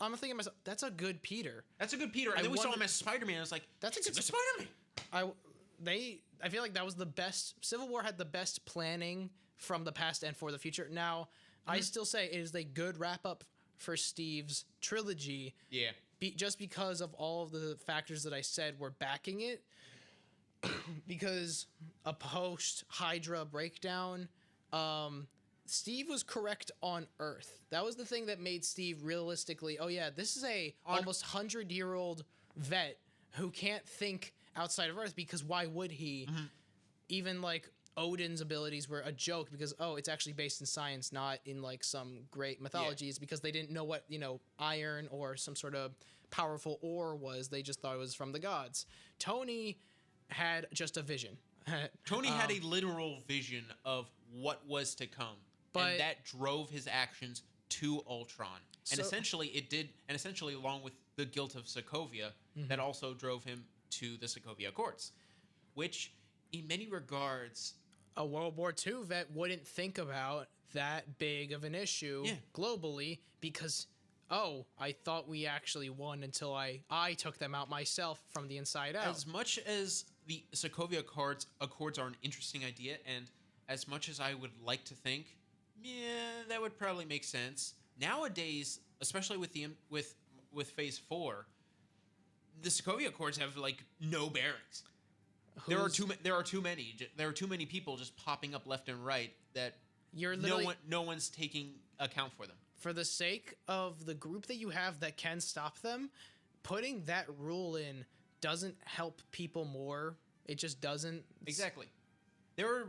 I'm thinking to myself, that's a good Peter. That's a good Peter. And then we saw him as Spider-Man. I was like, that's a good Spider-Man. I feel like that was the best. Civil War had the best planning from the past and for the future. Now, I still say it is a good wrap up for Steve's trilogy. Yeah. Just because of all of the factors that I said were backing it. Because a post-Hydra breakdown, Steve was correct on Earth. That was the thing that made Steve realistically, oh yeah, this is a almost 100-year-old vet who can't think outside of Earth, because why would he? Even like Odin's abilities were a joke because, it's actually based in science, not in like some great mythologies, because they didn't know what, iron or some sort of powerful ore was. They just thought it was from the gods. Tony had just a vision. Tony had a literal vision of what was to come, and that drove his actions to Ultron, and So- essentially along with the guilt of Sokovia, that also drove him to the Sokovia Accords, which, in many regards, A World War II vet wouldn't think about that big of an issue Yeah. globally because, oh, I thought we actually won until I took them out myself from the inside out. as much as the Sokovia Accords are an interesting idea, and as much as I would like to think, yeah, that would probably make sense. Nowadays, especially with with Phase 4, the Sokovia Accords have like no bearings. There are too many people just popping up left and right that You're literally, no one's taking account for them. for the sake of the group that you have that can stop them, putting that rule in doesn't help people more. It just doesn't. Exactly. There are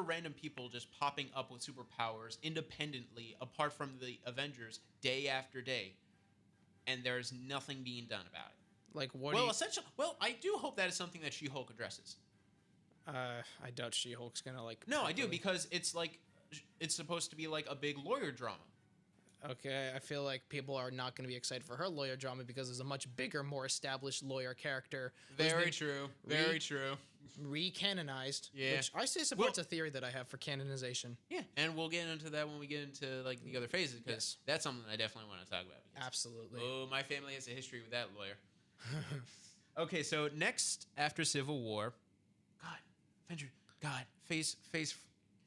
random people just popping up with superpowers independently, apart from the Avengers, day after day, and there's nothing being done about it. Like, what Well, I do hope that is something that She-Hulk addresses. I doubt She-Hulk's gonna, like... No, I do, properly- because it's supposed to be like a big lawyer drama. Okay, I feel like people are not going to be excited for her lawyer drama because there's a much bigger, more established lawyer character who's Very been true. Very true. recanonized. Yeah. Which I say supports a theory that I have for canonization. Yeah, and we'll get into that when we get into like the other phases, because Yes. that's something I definitely want to talk about. because- Absolutely. Oh, my family has a history with that lawyer. Okay, so next after Civil War, Phase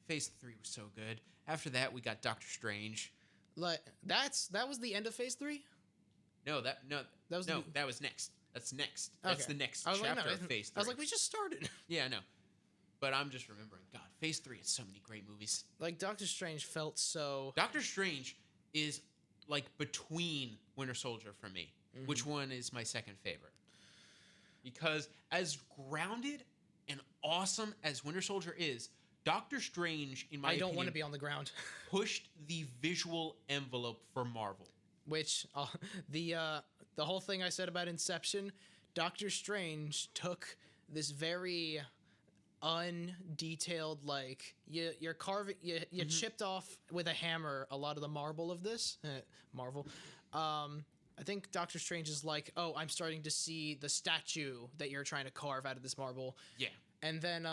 3 was so good. After that, we got Doctor Strange. Like that was the end of Phase 3? That was next. That's next. That's Okay. the next I was like, chapter no, of Phase 3. I was like, we just started. Yeah, I know. But I'm just remembering. God, Phase 3 has so many great movies. Like, Doctor Strange felt so... Doctor Strange is like between Winter Soldier for me. Which one is my second favorite? Because as grounded and awesome as Winter Soldier is, Doctor Strange, in my I don't opinion, want to be on the ground. pushed the visual envelope for Marvel. Which, the whole thing I said about Inception, Doctor Strange took this very undetailed, like, you're carving, you chipped off with a hammer a lot of the marble of this. Marvel. I think Doctor Strange is like, oh, I'm starting to see the statue that you're trying to carve out of this marble. Yeah. And then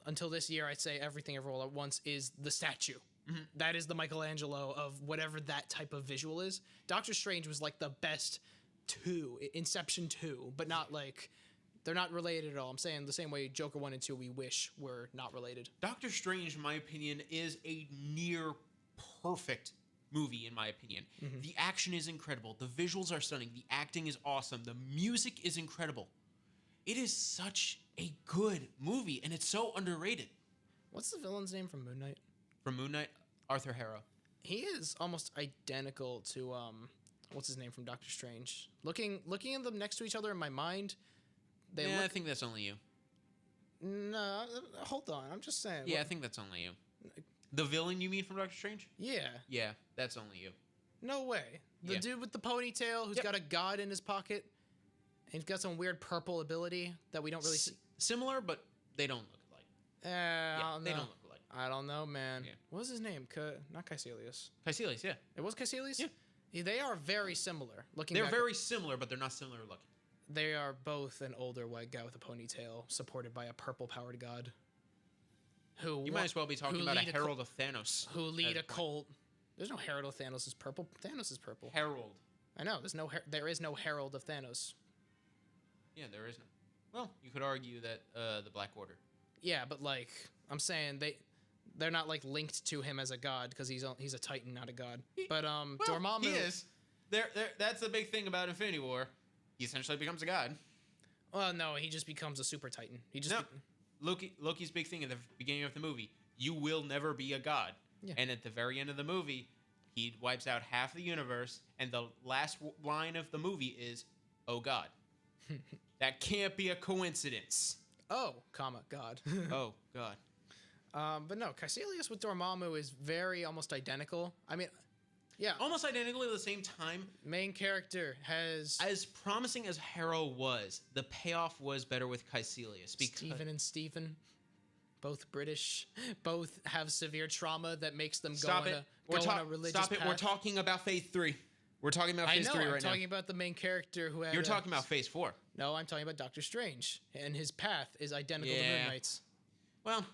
until this year, I'd say Everything Everywhere All at Once is the statue. That is the Michelangelo of whatever that type of visual is. Doctor Strange was like the best Inception 2, but not like, they're not related at all. I'm saying the same way Joker 1 and 2 we wish were not related. Doctor Strange, in my opinion, is a near perfect movie, in my opinion. The action is incredible. The visuals are stunning. The acting is awesome. The music is incredible. It is such a good movie, and it's so underrated. What's the villain's name from Moon Knight? From Moon Knight, Arthur Harrow. He is almost identical to what's his name from Doctor Strange. Looking at them next to each other in my mind, they I look. think that's only you. No, hold on. I'm just saying. Yeah, I think that's only you. The villain you mean from Doctor Strange? Yeah. Yeah, that's only you. No way. The Yeah. dude with the ponytail who's Yep. got a god in his pocket, and he's got some weird purple ability that we don't really see. Similar, but they don't look alike. I Yeah, don't they know. don't look alike. I don't know, man. Yeah. What was his name? Not Caecilius. Caecilius, yeah. It was Caecilius? Yeah. They are very similar. Looking They're back, very similar, but they're not similar looking. they are both an older white guy with a ponytail, supported by a purple-powered god. You might as well be talking who about a lead a herald of Thanos. Who lead at a this point. cult. There's no herald of Thanos is purple. Thanos is purple. Herald. I know. There is no herald of Thanos. Yeah, there is no. Well, you could argue that the Black Order. Yeah, but like I'm saying, they're not like linked to him as a god because he's a Titan, not a god. But Well, Dormammu he is. That's the big thing about Infinity War. He essentially becomes a god. Well, no, he just becomes a super Titan. He just No. Loki's big thing at the beginning of the movie. You will never be a god. Yeah. And at the very end of the movie, he wipes out half the universe, and the last line of the movie is, "Oh God." That can't be a coincidence. god. Oh God. But no, Caecilius with Dormammu is very almost identical. I mean, yeah, Almost identically at the same time. main character has As promising as Harrow was, the payoff was better with Caecilius. Because Stephen and Stephen. both British, both have severe trauma that makes them Stop it. go on a religious Stop it. path. We're talking about Phase 3. We're talking about Phase 3 I'm right now. talking about the main character who had. You're talking about Phase 4. No, I'm talking about Doctor Strange, and his path is identical to Moon Knight's. Well,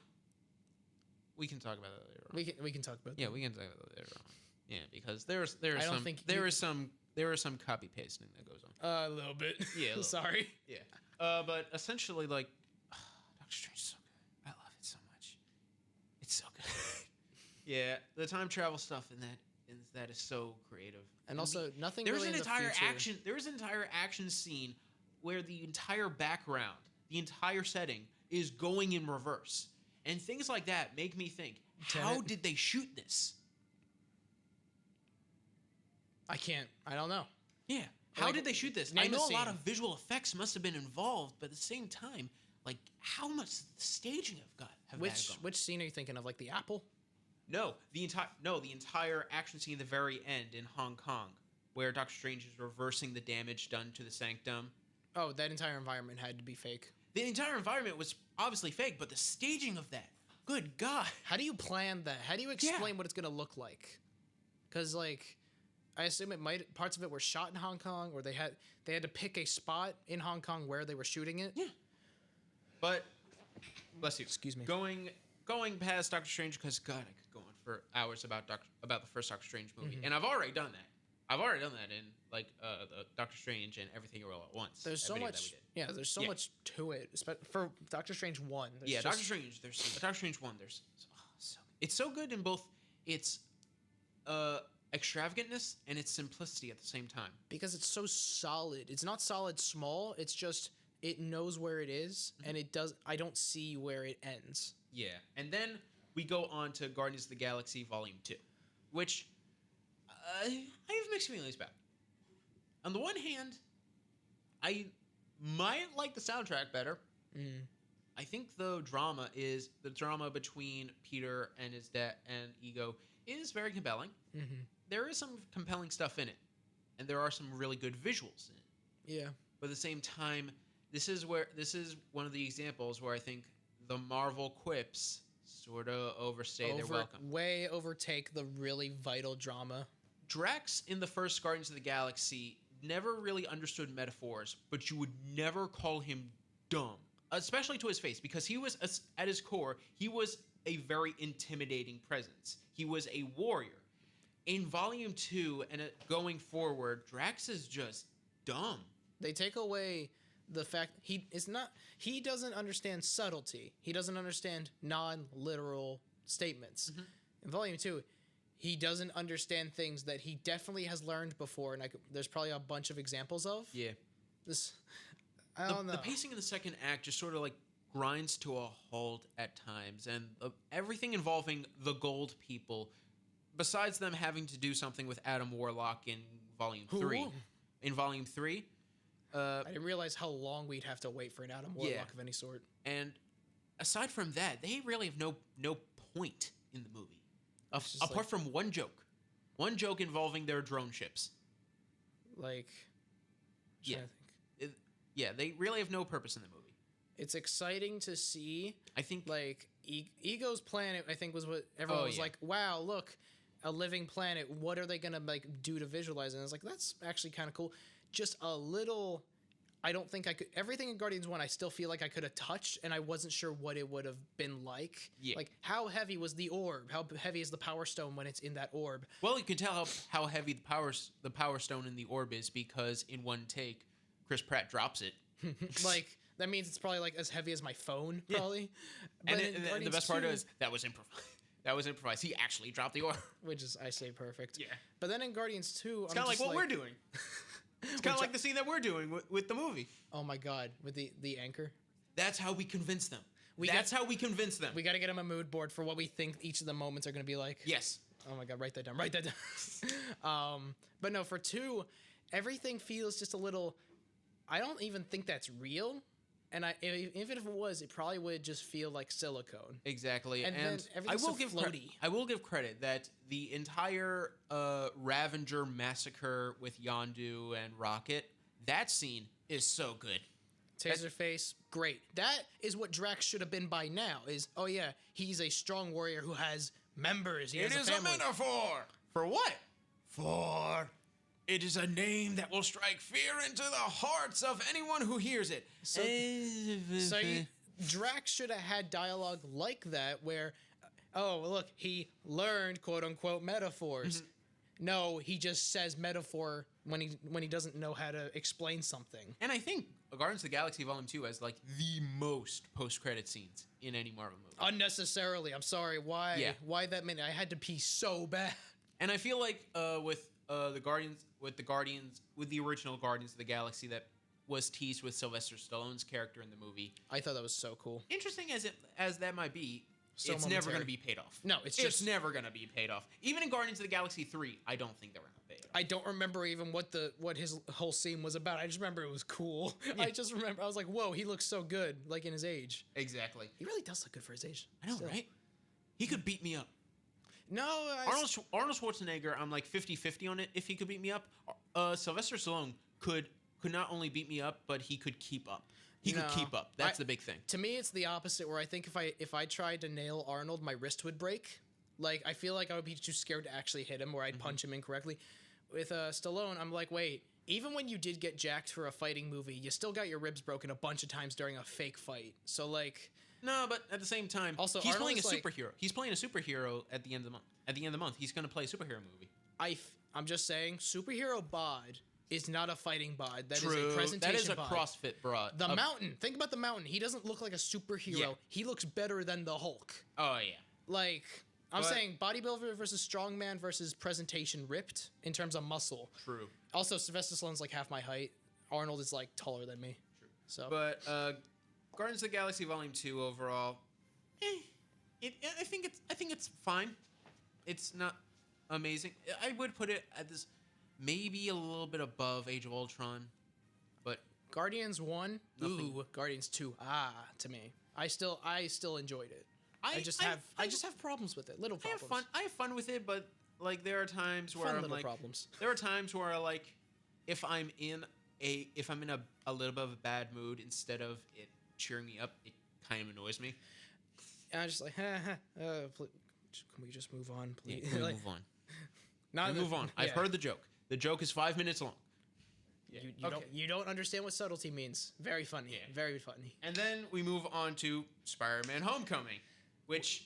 we can talk about that later on. We can talk about. Yeah, we can talk about that later on. Yeah, because there is some copy pasting that goes on. A little bit. Yeah, Sorry. Yeah. But essentially, like, Doctor Strange is so good. I love it so much. It's so good. Yeah, the time travel stuff in that is so creative. And also, nothing There's really an in the entire future. There's an entire action scene where the entire background, the entire setting, is going in reverse, and things like that make me think: how did they shoot this? I don't know. Yeah. How did they shoot this? I name a know a lot scene. of visual effects must have been involved, but at the same time, like, how much staging have Which that gone? which scene are you thinking of? Like the apple? No, the entire action scene at the very end in Hong Kong, where Doctor Strange is reversing the damage done to the Sanctum. Oh, that entire environment had to be fake. The entire environment was obviously fake, but the staging of that, good God. How do you plan that? How do you explain what it's gonna look like? Because like, I assume parts of it were shot in Hong Kong, or they had to pick a spot in Hong Kong where they were shooting it. Yeah. But bless you. Excuse me. Going past Doctor Strange, because God, I could go on for hours about the first Doctor Strange movie, and I've already done that. I've already done that in like the Doctor Strange and Everything All at Once. There's so much. Yeah, there's so much to it. For Doctor Strange 1. Yeah, Doctor Strange. There's Doctor Strange 1. It's so good in both its extravagantness and its simplicity at the same time. Because it's so solid. It's not solid small. It's just it knows where it is, and it does. I don't see where it ends. Yeah, and then we go on to Guardians of the Galaxy Volume 2, which I have mixed feelings about. On the one hand, I might like the soundtrack better. I think the drama between Peter and his dad and Ego is very compelling. There is some compelling stuff in it, and there are some really good visuals in it. Yeah. But at the same time, this is one of the examples where I think the Marvel quips sort of overstay their welcome. Way overtake the really vital drama. Drax in the first Guardians of the Galaxy never really understood metaphors, but you would never call him dumb, especially to his face, because he was, at his core, he was a very intimidating presence. He was a warrior. In Volume 2 and going forward, Drax is just dumb. They take away the fact he doesn't understand subtlety. He doesn't understand non-literal statements. In Volume 2, he doesn't understand things that he definitely has learned before, and there's probably a bunch of examples of. Yeah. I don't know. The pacing in the second act just sort of like grinds to a halt at times, and everything involving the Gold People, besides them having to do something with Adam Warlock in Volume 3. In Volume 3, I didn't realize how long we'd have to wait for an Adam Warlock of any sort. And aside from that, they really have no point in the movie, apart from one joke involving their drone ships. Like, Yeah, they really have no purpose in the movie. It's exciting to see. I think like Ego's planet, I think, was what everyone was like, wow, look, a living planet. What are they gonna like do to visualize it? And I was like, that's actually kind of cool. Just a little. I don't think I could. Everything in Guardians 1, I still feel like I could have touched, and I wasn't sure what it would have been like. Yeah. Like, how heavy was the orb? How heavy is the Power Stone when it's in that orb? Well, you can tell how heavy the power Stone in the orb is, because in one take, Chris Pratt drops it. Like, that means it's probably like as heavy as my phone, probably. Yeah. And the best part is that was improvised. That was improvised. He actually dropped the orb, which is, I say, perfect. Yeah. But then in Guardians 2, it's kind of like what we're doing. It's kind of like the scene that we're doing with the movie. Oh my God, with the anchor. That's how we convince them. That's how we convince them. We got to get them a mood board for what we think each of the moments are going to be like. Yes. Oh my God, write that down. Write that down. But no, for 2, everything feels just a little. I don't even think that's real. And even if it was, it probably would just feel like silicone. Exactly. And then everything's so floaty. I will give credit that the entire Ravager massacre with Yondu and Rocket, that scene is so good. Taserface, great. That is what Drax should have been by now. Oh yeah, he's a strong warrior who has members. He has a family. metaphor. For what? For it is a name that will strike fear into the hearts of anyone who hears it. So Drax should have had dialogue like that where, oh, look, he learned quote unquote metaphors. No, he just says metaphor when he doesn't know how to explain something. And I think Guardians of the Galaxy Volume 2 has like the most post-credit scenes in any Marvel movie. Unnecessarily. I'm sorry. Why? Yeah. Why that many? I had to pee so bad. And I feel like with the original Guardians of the Galaxy that was teased with Sylvester Stallone's character in the movie. I thought that was so cool. Interesting as that might be, So it's never going to be paid off. No, it's never going to be paid off. Even in Guardians of the Galaxy 3, I don't think they were going to pay it off. I don't remember even what his whole scene was about. I just remember it was cool. Yeah. I just remember I was like, whoa, he looks so good, like in his age. Exactly. He really does look good for his age. I know, still. right? He could beat me up. No, Arnold Schwarzenegger, I'm like 50-50 on it if he could beat me up. Sylvester Stallone could not only beat me up, but he could keep up. He could keep up. That's the big thing. To me, it's the opposite. Where I think if I tried to nail Arnold, my wrist would break. Like I feel like I would be too scared to actually hit him, or I'd punch him incorrectly. With Stallone, I'm like, wait. Even when you did get jacked for a fighting movie, you still got your ribs broken a bunch of times during a fake fight. So like. No, but at the same time, also he's Arnold playing a is like- superhero. He's playing a superhero at the end of the month. At the end of the month, he's going to play a superhero movie. I'm just saying, superhero bod is not a fighting bod. That is True. a presentation That is a bod. CrossFit broad. The Mountain. Think about the Mountain. He doesn't look like a superhero. Yeah. He looks better than the Hulk. Oh yeah. Like, I'm But- saying bodybuilder versus strongman versus presentation ripped in terms of muscle. True. Also, Sylvester Stallone's like half my height. Arnold is like taller than me. True. So, But Guardians of the Galaxy Volume 2 overall, I think it's fine. It's not amazing. I would put it at this maybe a little bit above Age of Ultron, but Guardians 1, Nothing. ooh, Guardians 2, to me. I still enjoyed it. I just I have problems with it. Little I have problems. fun. I have fun with it, but like there are times where Fun I'm little like, problems. there are times where like, if I'm in a little bit of a bad mood, instead of it cheering me up, it kind of annoys me. And I'm just like, can we just move on, please? Yeah, Like, move on. not Move on. I've heard the joke. The joke is 5 minutes long. You, Okay. you don't understand what subtlety means. Very funny. Yeah. Very funny. And then we move on to Spider-Man: Homecoming, which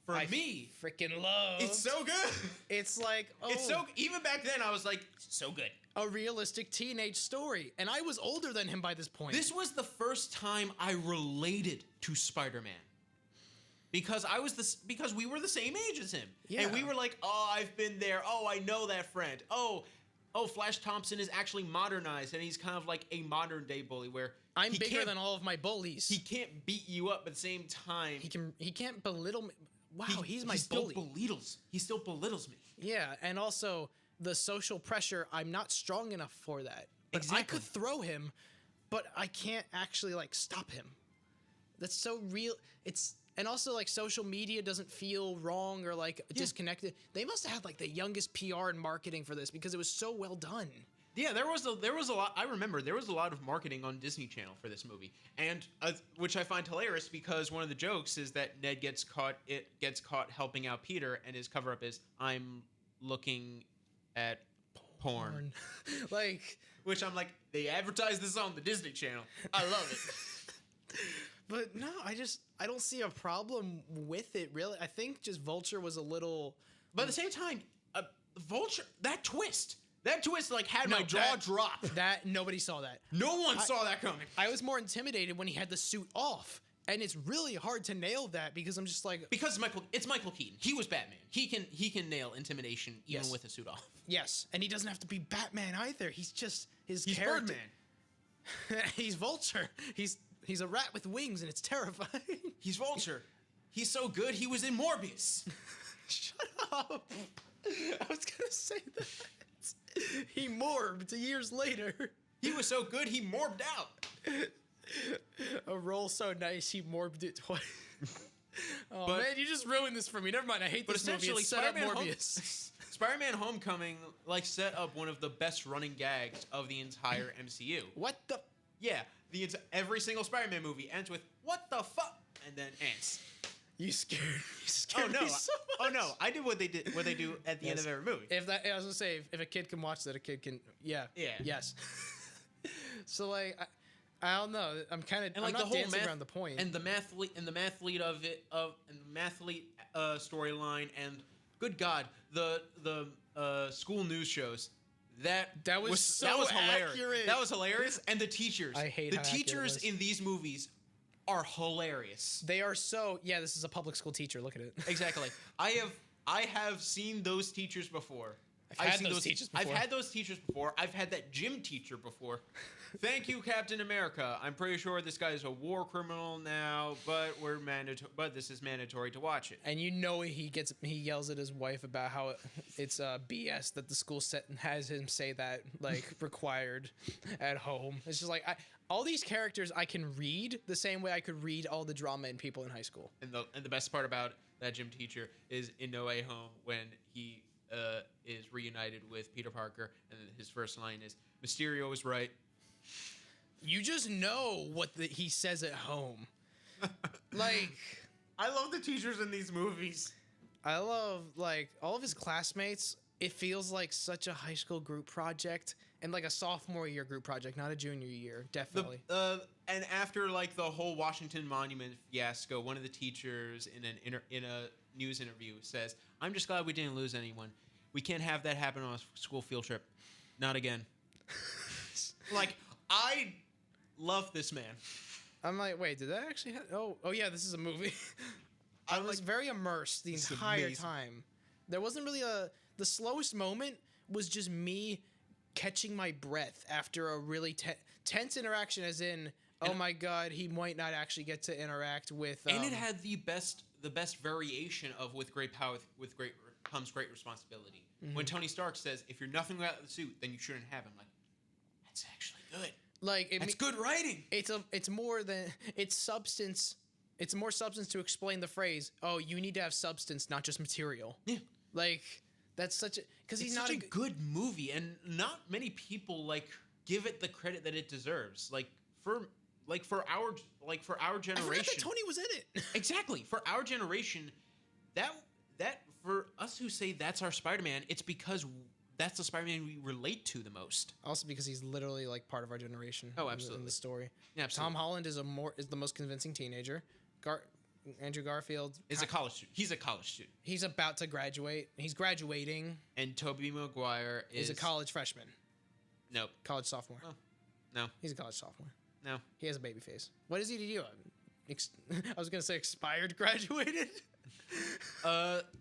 for me, freaking love. it's so good. It's like, oh, It's so even back then I was like, so good. a realistic teenage story, and I was older than him by this point. This was the first time I related to Spider-Man. Because because we were the same age as him. Yeah. And we were like, "Oh, I've been there. Oh, I know that friend. Oh, Flash Thompson is actually modernized and he's kind of like a modern-day bully where I'm he bigger can't- than all of my bullies. He can't beat you up, but at the same time, He can't belittle me. Wow, he's my he still bully. He still belittles me. Yeah, and also the social pressure. I'm not strong enough for that. But I Exactly. could throw him, but I can't actually like stop him. That's so real. And also like social media doesn't feel wrong or like disconnected. They must have had like the youngest PR and marketing for this because it was so well done. Yeah, there was a lot. I remember there was a lot of marketing on Disney Channel for this movie, and which I find hilarious because one of the jokes is that Ned gets caught helping out Peter, and his cover up is "I'm looking at porn," Like, which I'm like, they advertise this on the Disney Channel. I love it. but no, I don't see a problem with it really. I think just Vulture was a little. But at the same time, Vulture, that twist like had No, my jaw drop. That nobody saw that. No one saw that coming. I was more intimidated when he had the suit off, and it's really hard to nail that because I'm just like, Because it's Michael Keaton. He was Batman. He can nail intimidation even Yes. with a suit off. yes, and he doesn't have to be Batman either. He's just his He's character. Birdman. He's Vulture. He's a rat with wings, and it's terrifying. He's Vulture. He's so good. He was in Morbius. Shut up. I was gonna say that. He morbed years later. He was so good. He morbed out. A role so nice, he morbed it twice. Oh But- man, you just ruined this for me. Never mind. I hate But this movie. essentially, It's set up Spider-Man Morbius. Spider-Man: Homecoming like set up one of the best running gags of the entire MCU. What the? Yeah, every single Spider-Man movie ends with "What the fuck," and then ants. You scared Oh no! me so much. Oh no! I did what they do at the end of every movie. If that, I was gonna say, if a kid can watch that, a kid can. Yeah. Yeah. Yes. So like, I don't know. I'm kind of And like I'm not the whole dancing math around the point. and the mathlete storyline, and good God, the school news shows. That was so hilarious. accurate. That was hilarious. And the teachers. I hate the how accurate it teachers was. in these movies are hilarious. They are so. Yeah, this is a public school teacher. Look at it. Exactly. I have seen those teachers before. I've had seen those teachers before. I've had those teachers before. I've had that gym teacher before. Thank you, Captain America. I'm pretty sure this guy is a war criminal now, but this is mandatory to watch it. And you know he yells at his wife about how it's BS that the school set has him say that like required at home. It's just like all these characters I can read the same way I could read all the drama in people in high school. And the best part about that gym teacher is in No Way Home when he is reunited with Peter Parker, and his first line is "Mysterio was right." You just know what he says at home. Like, I love the teachers in these movies. I love like all of his classmates. It feels like such a high school group project and like a sophomore year group project, not a junior year. Definitely. And after like the whole Washington Monument fiasco, one of the teachers in a news interview says, "I'm just glad we didn't lose anyone. We can't have that happen on a school field trip. Not again." Like, I love this man. I'm like, wait, did that actually happen? Oh yeah, this is a movie. I was like, very immersed the this is entire amazing. time. There wasn't really the slowest moment was just me catching my breath after a really tense interaction, as in, oh my god, he might not actually get to interact with. And it had the best variation of with great power comes great responsibility. Mm-hmm. When Tony Stark says, "If you're nothing without the suit, then you shouldn't have him." Like, that's actually good. Like That's good writing. It's more than it's substance. It's more substance to explain the phrase. Oh, you need to have substance, not just material. Yeah. Like that's such a because he's It's not such a good movie, and not many people like give it the credit that it deserves. Like for our generation. I forgot that Tony was in it. Exactly. For our generation, that for us who say that's our Spider-Man, it's because that's the Spider-Man we relate to the most. Also because he's literally like part of our generation. Oh, in absolutely. the story. Yeah, absolutely. Tom Holland is the most convincing teenager. Andrew Garfield Is a college student. He's a college student. He's about to graduate. He's graduating. And Tobey Maguire is He's a college freshman. Nope. College sophomore. Oh, no. He's a college sophomore. No. He has a baby face. What does he do? I was gonna say expired graduated.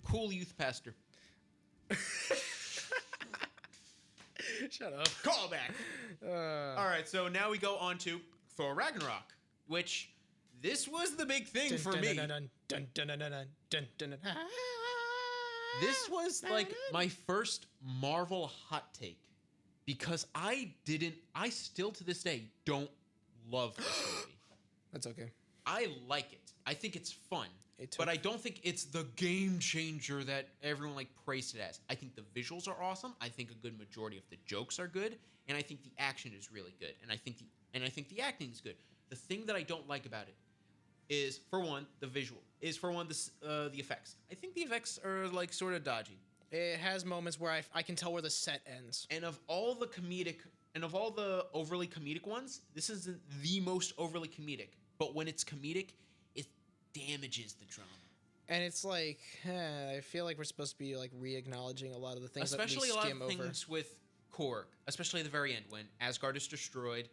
Cool youth pastor. Shut up. Call back. All right, so now we go on to Thor Ragnarok, which this was the big thing for me. This was like my first Marvel hot take because I still to this day don't love this movie. That's okay. I like it. I think it's fun. It But took- I don't think it's the game changer that everyone like praised it as. I think the visuals are awesome. I think a good majority of the jokes are good, and I think the action is really good. And I think the acting is good. The thing that I don't like about it is, for one, the effects. I think the effects are like sort of dodgy. It has moments where I can tell where the set ends. And of all the overly comedic ones, this is the most overly comedic. But when it's comedic, it damages the drama. And it's like, I feel like we're supposed to be like re-acknowledging a lot of the things Especially that a we lot skim of over. things with Korg, especially at the very end when Asgard is destroyed,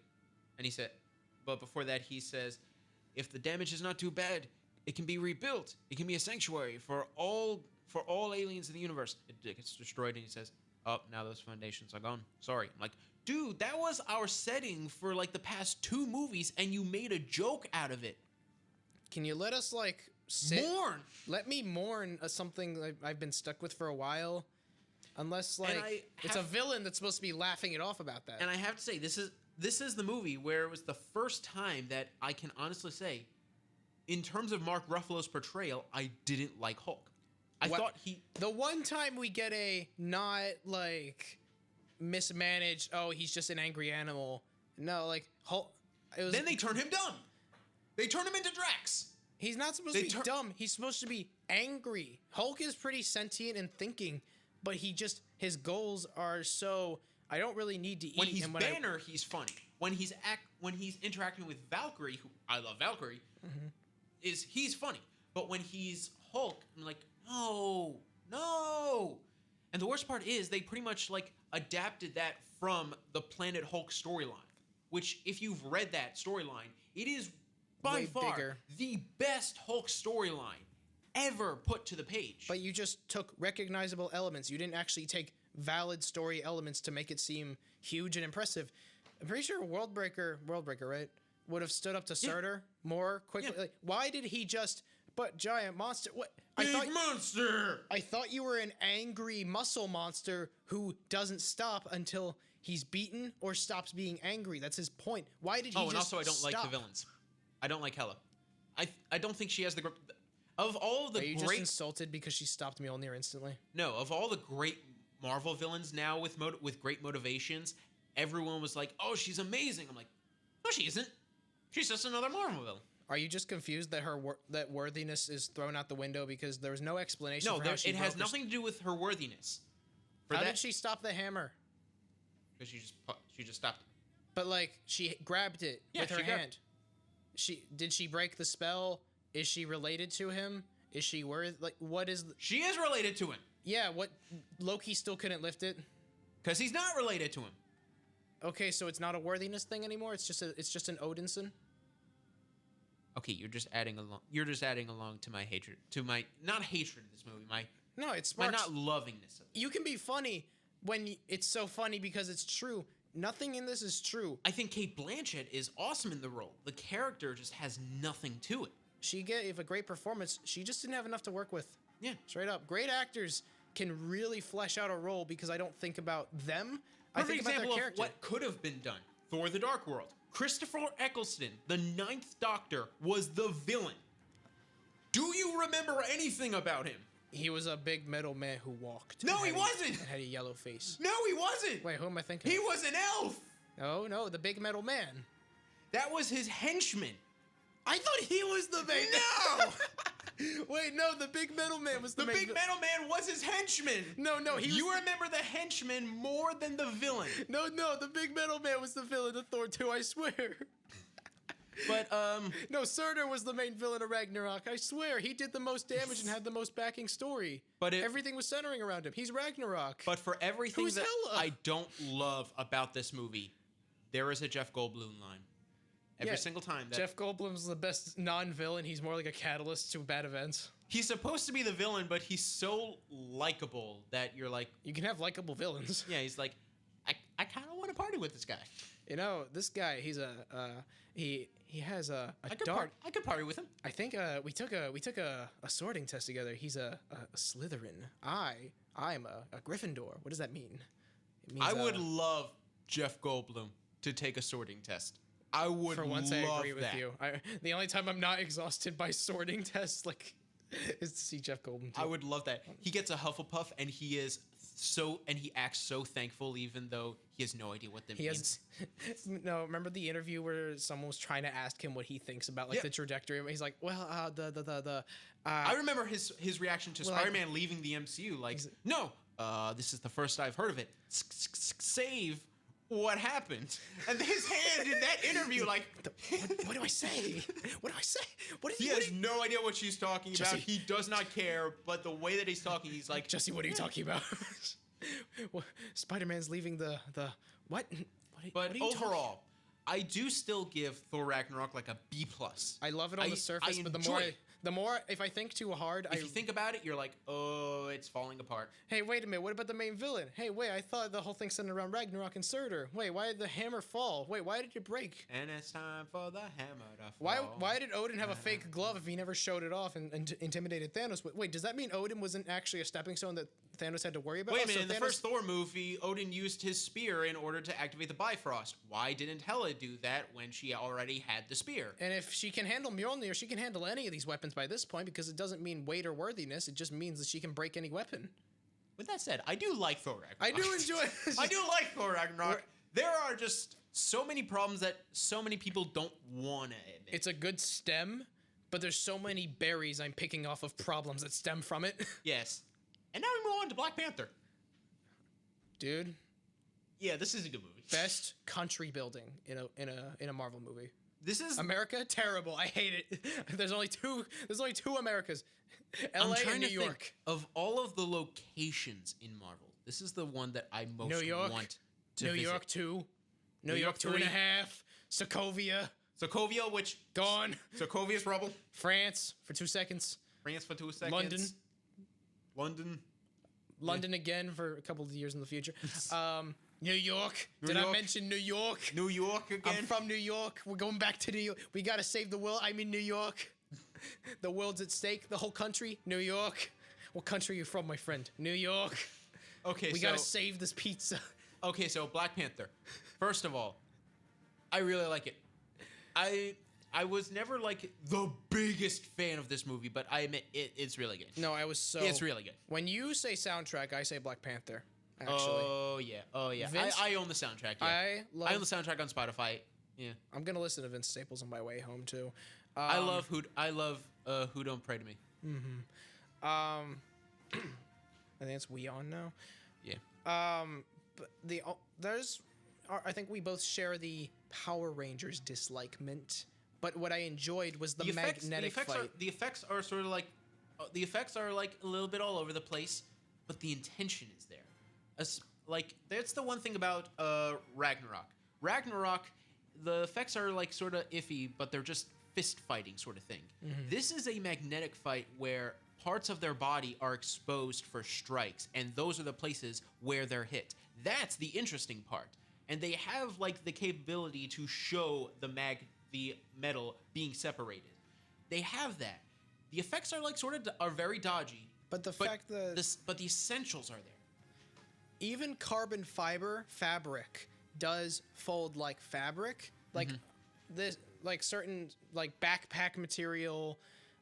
and he said, but before that he says, if the damage is not too bad, it can be rebuilt. It can be a sanctuary for all aliens in the universe. It gets destroyed, and he says, oh, now those foundations are gone. Sorry. I'm like, dude, that was our setting for like the past 2 movies, and you made a joke out of it. Can you let us like Mourn. Let me mourn something I've been stuck with for a while. Unless like it's a villain that's supposed to be laughing it off about that. And I have to say, this is the movie where it was the first time that I can honestly say, in terms of Mark Ruffalo's portrayal, I didn't like Hulk. I thought the one time we get a not like mismanaged, oh, he's just an angry animal. No, like Hulk. Then they turn him dumb. They turn him into Drax. He's not supposed to be dumb. He's supposed to be angry. Hulk is pretty sentient and thinking, but his goals are so. I don't really need to eat. When he's Banner, he's funny. When he's interacting with Valkyrie, who I love Valkyrie, he's funny. But when he's Hulk, I'm like, no. And the worst part is they pretty much like adapted that from the Planet Hulk storyline, which if you've read that storyline, it is by way far bigger. the best Hulk storyline ever put to the page. But you just took recognizable elements. You didn't actually take valid story elements to make it seem huge and impressive. I'm pretty sure Worldbreaker, right, would have stood up to Surtur more quickly. Yeah. Like, why did he just? But giant monster. What? Monster. I thought you were an angry muscle monster who doesn't stop until he's beaten or stops being angry. That's his point. Why did he? Oh, and also I don't like the villains. I don't like Hela. I don't think she has the grip. Of all of the Are you great, just insulted because she stopped Mjolnir instantly? No, of all the great Marvel villains now with great motivations, everyone was like, "Oh, she's amazing." I'm like, "No, she isn't. She's just another Marvel villain." Are you just confused that that worthiness is thrown out the window because there was no explanation? No, for how she it has broke nothing to do with her worthiness. How did she stop the hammer? Because she just stopped it. But like she grabbed it with her hand. Did she break the spell? Is she related to him? Is she worth like what is? She is related to him. Yeah, what Loki still couldn't lift it because he's not related to him. Okay, so it's not a worthiness thing anymore. It's just an Odinson. Okay, you're just adding along to my hatred, to my not hatred of this movie, my not lovingness of it. You can be funny when it's so funny because it's true. Nothing in this is true. I think Cate Blanchett is awesome in the role. The character just has nothing to it. She gave a great performance. She just didn't have enough to work with. Yeah, straight up. Great actors can really flesh out a role because I don't think about them. I think about their character. Of what could have been done. Thor: The Dark World. Christopher Eccleston, the Ninth Doctor, was the villain. Do you remember anything about him? He was a big metal man who walked. No, he wasn't. And had a yellow face. No, he wasn't. Wait, who am I thinking? He was an elf. Oh, no, the big metal man. That was his henchman. I thought he was the main. No. Wait, no, the big metal man was the main. The big metal man was his henchman. No, you remember the henchman more than the villain. No, the big metal man was the villain of Thor 2, I swear. But no, Surtur was the main villain of Ragnarok. I swear, he did the most damage and had the most backing story. But everything was centering around him. He's Ragnarok. But for everything that I don't love about this movie, there is a Jeff Goldblum line. Every single time. Jeff Goldblum's the best non-villain. He's more like a catalyst to bad events. He's supposed to be the villain, but he's so likable that you're like... You can have likable villains. Yeah, he's like, I kind of want to party with this guy. You know, this guy, he's he has a I could party with him. I think we took a sorting test together. He's a Slytherin. I'm a Gryffindor. What does that mean? It means, I would love Jeff Goldblum to take a sorting test. I would. For once, I agree with you. The only time I'm not exhausted by sorting tests, is to see Jeff Goldblum. I would love that. He gets a Hufflepuff, and he acts so thankful, even though he has no idea what that means. No, remember the interview where someone was trying to ask him what he thinks about the trajectory? He's like, well, I remember his reaction to Spider-Man leaving the MCU. No, this is the first I've heard of it. Save. What happened? And his hand in that interview, what do I say? What do I say? He has no idea what she's talking about. He does not care, but the way that he's talking, he's like, Jesse, what are you talking about? Spider-Man's leaving the what? But overall, I do still give Thor Ragnarok a B+. I love it on the surface, but the more if I think too hard, if you think about it, you're like, oh, it's falling apart. Hey, wait a minute. What about the main villain? Hey, wait, I thought the whole thing centered around Ragnarok and Surtur. Wait, why did the hammer fall? Wait, why did it break? And it's time for the hammer to fall. Why did Odin have a fake glove if he never showed it off and intimidated Thanos? Wait, does that mean Odin wasn't actually a stepping stone that Thanos had to worry about? Wait a minute, in the first Thor movie, Odin used his spear in order to activate the Bifrost. Why didn't Hela do that when she already had the spear? And if she can handle Mjolnir, she can handle any of these weapons by this point because it doesn't mean weight or worthiness. It just means that she can break any weapon. With that said, I do like Thor Ragnarok. I do enjoy I do like Thor Ragnarok. There are just so many problems that so many people don't want to admit. It's a good stem, but there's so many berries I'm picking off of problems that stem from it. Yes. And now we move on to Black Panther. Dude, Yeah, this is a good movie. best country building in a Marvel movie. This is America, terrible. I hate it. There's only two Americas. I'm LA trying and New to York. think of all of the locations in Marvel. This is the one that I most New York, want to New visit. York 2, New York York 2 and a 3. half, Sokovia, Sokovia, which gone, Sokovia's rubble. France for 2 seconds, France for 2 seconds. London again for a couple of years in the future. New York. Did I York. mention New York? New York again. I'm from New York. We're going back to New York. We gotta save the world. I'm in New York. The world's at stake. The whole country. New York. What country are you from, my friend? New York. Okay, We so gotta save this pizza. okay, so Black Panther. First of all, I really like it. I was never like the biggest fan of this movie, but I admit it's really good. No, I was so. It's really good. When you say soundtrack, I say Black Panther. Actually, Oh yeah. Vince- I own the soundtrack. Yeah. I love. I own the soundtrack on Spotify. Yeah. I'm gonna listen to Vince Staples on my way home too. I love Who Don't Pray to Me. I think it's We On now. Yeah. But I think we both share the Power Rangers dislikement. But what I enjoyed was the magnetic fight. The effects are sort of like the effects are like a little bit all over the place, but the intention is there. Like that's the one thing about Ragnarok. Ragnarok, the effects are like sort of iffy, but they're just fist fighting sort of thing. This is a magnetic fight where parts of their body are exposed for strikes, and those are the places where they're hit. That's the interesting part. And they have like the capability to show the metal being separated. They have that. The effects are like are very dodgy. But the fact that but the essentials are there. even carbon fiber fabric does fold like fabric, like this, like certain like backpack material,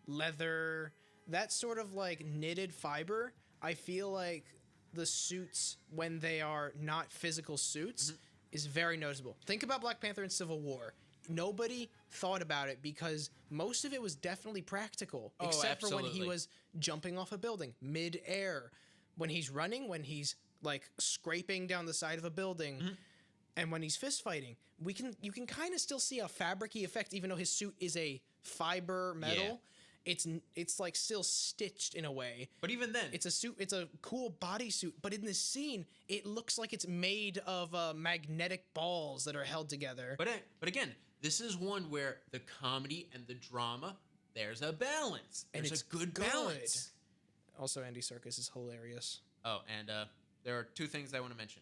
leather, that sort of like knitted fiber. I feel like the suits when they are not physical suits is very noticeable. Think about Black Panther and Civil War. Nobody thought about it because most of it was definitely practical, except for when he absolutely. was jumping off a building mid-air, when he's running, when he's like scraping down the side of a building, and when he's fist fighting. You can kind of still see a fabricy effect, even though his suit is a fiber metal. It's like still stitched in a way. But even then, It's a suit. It's a cool bodysuit, but in this scene, it looks like it's made of magnetic balls that are held together. but again, this is one where the comedy and the drama, there's a balance. And There's it's a good good. balance. Also, Andy Serkis is hilarious. Oh, and there are two things I want to mention.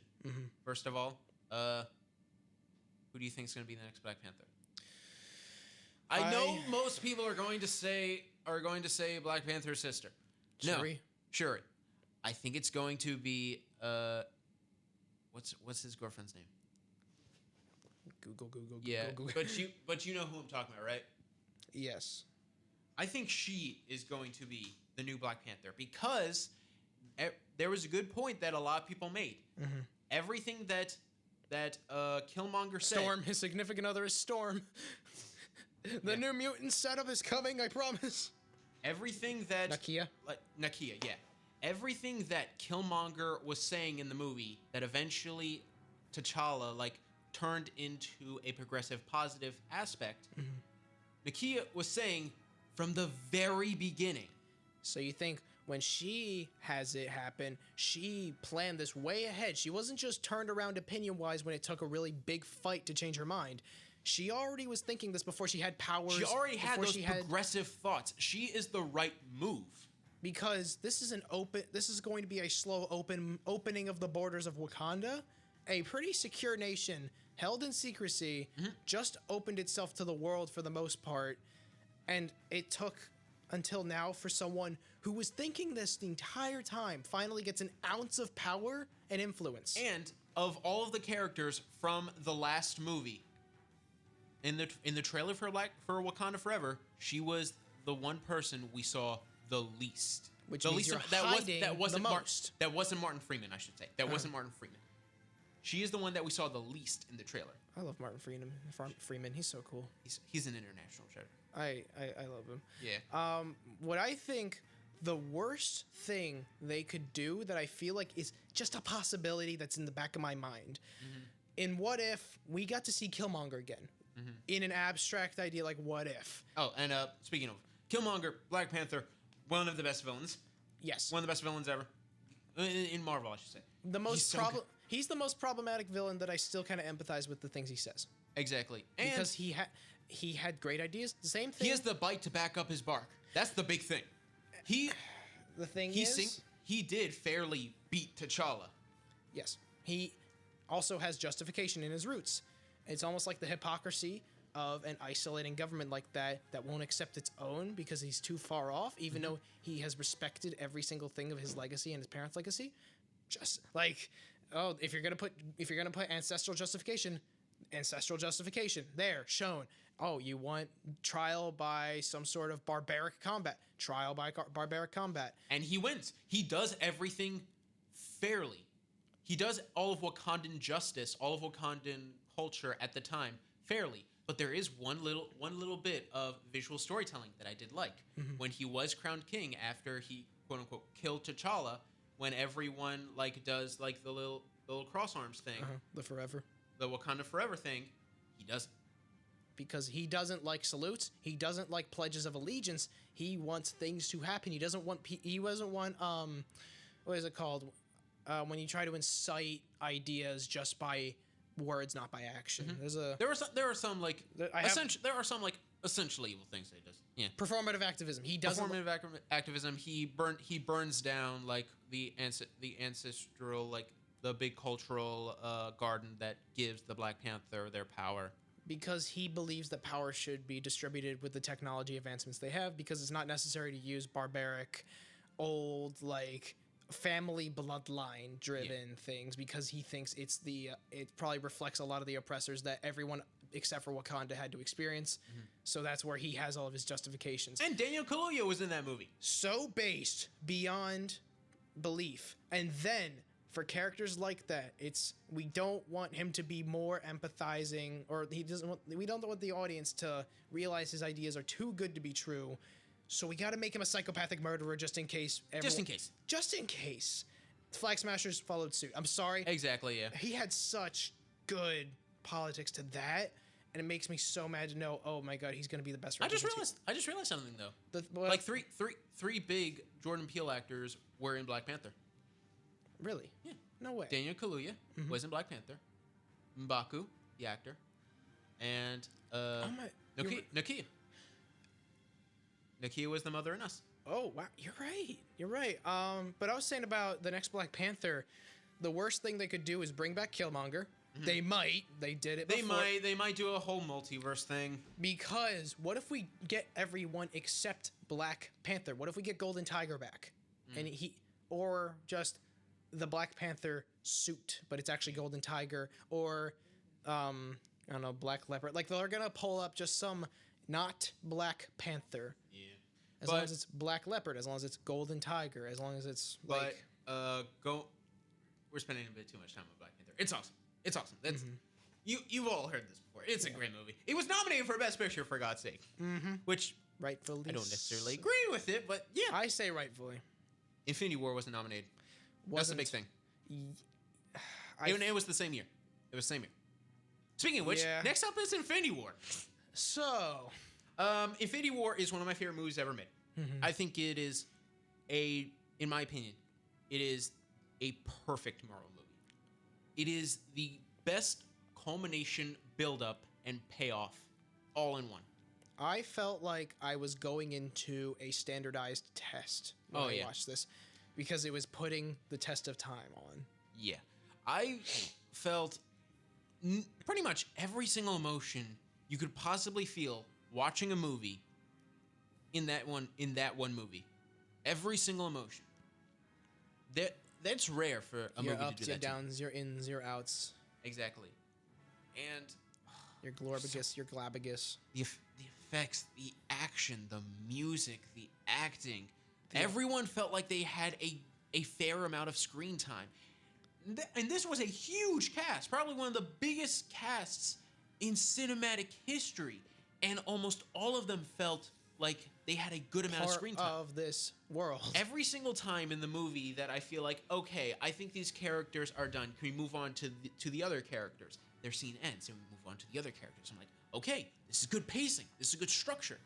First of all, who do you think is going to be the next Black Panther? I know most people are going to say Black Panther's sister. Shuri? No, Shuri. I think it's going to be what's his girlfriend's name? Google. Yeah, Google. but you know who I'm talking about, right? Yes. I think she is going to be the new Black Panther because there was a good point that a lot of people made. Everything that Killmonger said. Storm. His significant other is Storm. The new mutant setup is coming. I promise. Everything that Nakia. Nakia, yeah. Everything that Killmonger was saying in the movie that eventually T'Challa turned into a progressive positive aspect. Nakia was saying from the very beginning. So you think when she has it happen, she planned this way ahead. She wasn't just turned around opinion-wise when it took a really big fight to change her mind. She already was thinking this before she had powers. She already had before those progressive thoughts. She is the right move. Because this is going to be a slow opening of the borders of Wakanda. A pretty secure nation held in secrecy just opened itself to the world for the most part. And it took until now for someone who was thinking this the entire time finally gets an ounce of power and influence. And of all of the characters from the last movie, in the trailer for Wakanda Forever, she was the one person we saw the least. Which the means least you're that hiding wasn't the most. That wasn't Martin Freeman, I should say. That wasn't Martin Freeman. She is the one that we saw the least in the trailer. I love Martin Freeman. He's so cool. He's an international treasure. I love him. Yeah. What I think the worst thing they could do that I feel like is just a possibility that's in the back of my mind. In What If, we got to see Killmonger again. In an abstract idea like What If. Oh, and speaking of Killmonger, Black Panther, one of the best villains. Yes. One of the best villains ever. In Marvel, I should say. He's the most problematic villain that I still kind of empathize with the things he says. Exactly. And because he had great ideas. The same thing. He has the bite to back up his bark. That's the big thing. He did fairly beat T'Challa. Yes. He also has justification in his roots. It's almost like the hypocrisy of an isolating government like that won't accept its own because he's too far off, even though he has respected every single thing of his legacy and his parents' legacy. Just like, oh, if you're gonna put ancestral justification there shown. Oh, you want trial by some sort of barbaric combat? Trial by barbaric combat. And he wins. He does everything fairly. He does all of Wakandan justice, all of Wakandan culture at the time fairly. But there is one little bit of visual storytelling that I did like. When he was crowned king after he, quote unquote, killed T'Challa, when everyone does the little cross arms thing. The Wakanda Forever thing, he doesn't. Because he doesn't like salutes. He doesn't like pledges of allegiance. He wants things to happen. He doesn't want. What is it called? When you try to incite ideas just by words, not by action. There are some essentially evil things that he does. Yeah. Performative activism. He doesn't. Performative activism. He burns down the ancestral the big cultural garden that gives the Black Panther their power. Because he believes that power should be distributed with the technology advancements they have, because it's not necessary to use barbaric, old, family bloodline driven things, because he thinks it probably reflects a lot of the oppressors that everyone except for Wakanda had to experience. So that's where he has all of his justifications. And Daniel Kaluuya was in that movie. So based beyond belief. And then for characters like that, we don't want him to be more empathizing, or we don't want the audience to realize his ideas are too good to be true. So we got to make him a psychopathic murderer just in case. Just in case. Flag Smashers followed suit. I'm sorry. Exactly, yeah. He had such good politics to that, and it makes me so mad to know, oh my God, he's going to be the best. I just realized something, though. Three big Jordan Peele actors were in Black Panther. Really? Yeah. No way. Daniel Kaluuya was in Black Panther. M'Baku, the actor. And Nakia. Nakia was the mother in Us. Oh, wow. You're right. But I was saying about the next Black Panther, the worst thing they could do is bring back Killmonger. They might. They did it before. They might do a whole multiverse thing. Because what if we get everyone except Black Panther? What if we get Golden Tiger back? And or just the Black Panther suit, but it's actually Golden Tiger, or I don't know, Black Leopard. They're gonna pull up just some not Black Panther. Yeah. As long as it's Black Leopard, as long as it's Golden Tiger, as long as it's we're spending a bit too much time on Black Panther. It's awesome. It's awesome. That's you've all heard this before. It's a great movie. It was nominated for Best Picture, for God's sake. Which rightfully, I don't necessarily agree with it, but yeah, I say rightfully. Infinity War wasn't nominated. That's the big thing. It was the same year. It was the same year. Speaking of which, next up is Infinity War. So, Infinity War is one of my favorite movies ever made. I think it is in my opinion, it is a perfect Marvel movie. It is the best culmination, build-up, and payoff all in one. I felt like I was going into a standardized test when I watched this, because it was putting the test of time on. Yeah. I felt pretty much every single emotion you could possibly feel watching a movie in that one movie. Every single emotion. That's rare for a movie to do that. Your ups, your downs, your ins, your outs. Exactly. And your glorbagus, your glabagus. The effects, the action, the music, the acting. Everyone felt like they had a fair amount of screen time. and this was a huge cast, probably one of the biggest casts in cinematic history, and almost all of them felt like they had a good amount of screen time of this world. every single time in the movie that I feel like, okay, I think these characters are done. Can we move on to the other characters? Their scene ends, and we move on to the other characters. I'm like, okay, this is good pacing. This is good structure.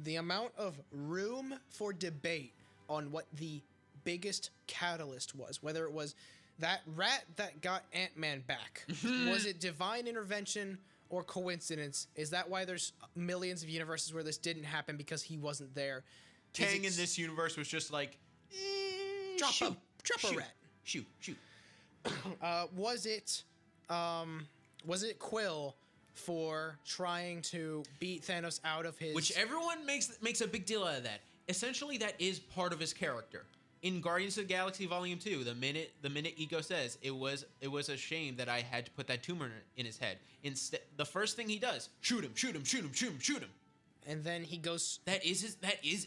The amount of room for debate on what the biggest catalyst was, whether it was that rat that got Ant-Man back, was it divine intervention or coincidence? Is that why there's millions of universes where this didn't happen because he wasn't there? Kang in this universe was just like, drop shoot, a rat. Shoot. Was it Quill for trying to beat Thanos out of his... Which everyone makes a big deal out of that. Essentially, that is part of his character. In Guardians of the Galaxy Volume 2, the minute Ego says, it was a shame that I had to put that tumor in his head. Instead, the first thing he does, shoot him. And then he goes... That is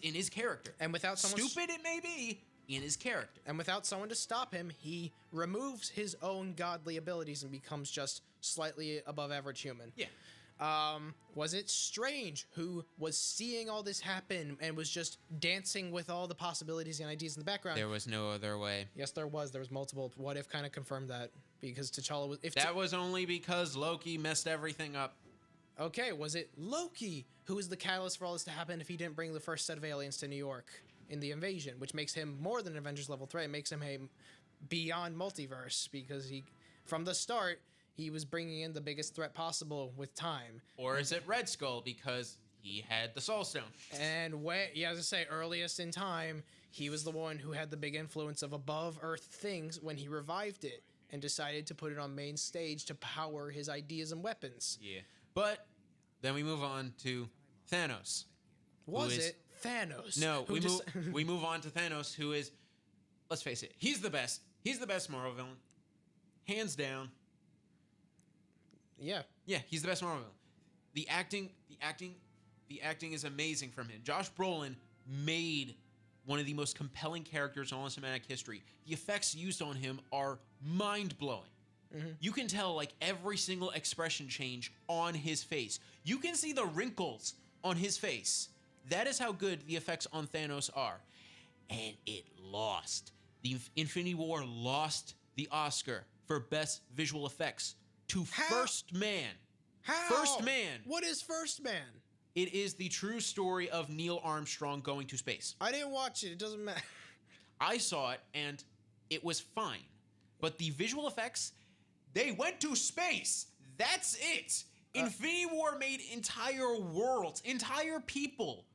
in his character. And without someone... Stupid it may be, in his character. And without someone to stop him, he removes his own godly abilities and becomes just slightly above average human. Yeah. Was it Strange who was seeing all this happen and was just dancing with all the possibilities and ideas in the background? There was no other way. Yes, there was. There was multiple. What If kind of confirmed that because T'Challa was... That was only because Loki messed everything up. Okay, was it Loki who was the catalyst for all this to happen if he didn't bring the first set of aliens to New York in the invasion, which makes him more than Avengers level threat. It makes him a beyond multiverse because he, from the start, he was bringing in the biggest threat possible with time. Or is it Red Skull because he had the Soul Stone? And as I say, earliest in time, he was the one who had the big influence of above Earth things when he revived it and decided to put it on main stage to power his ideas and weapons. Yeah. But then we move on to Thanos. Was it Thanos? No, we move on to Thanos, who is, let's face it, he's the best. He's the best Marvel villain. Hands down. Yeah. Yeah, he's the best Marvel villain. The acting is amazing from him. Josh Brolin made one of the most compelling characters in all of cinematic history. The effects used on him are mind-blowing. Mm-hmm. You can tell like every single expression change on his face. You can see the wrinkles on his face. That is how good the effects on Thanos are. And it lost. The Infinity War lost the Oscar for Best Visual Effects to First Man. How? First Man. What is First Man? It is the true story of Neil Armstrong going to space. I didn't watch it. It doesn't matter. I saw it, and it was fine. But the visual effects, they went to space. That's it. Infinity War made entire worlds, entire people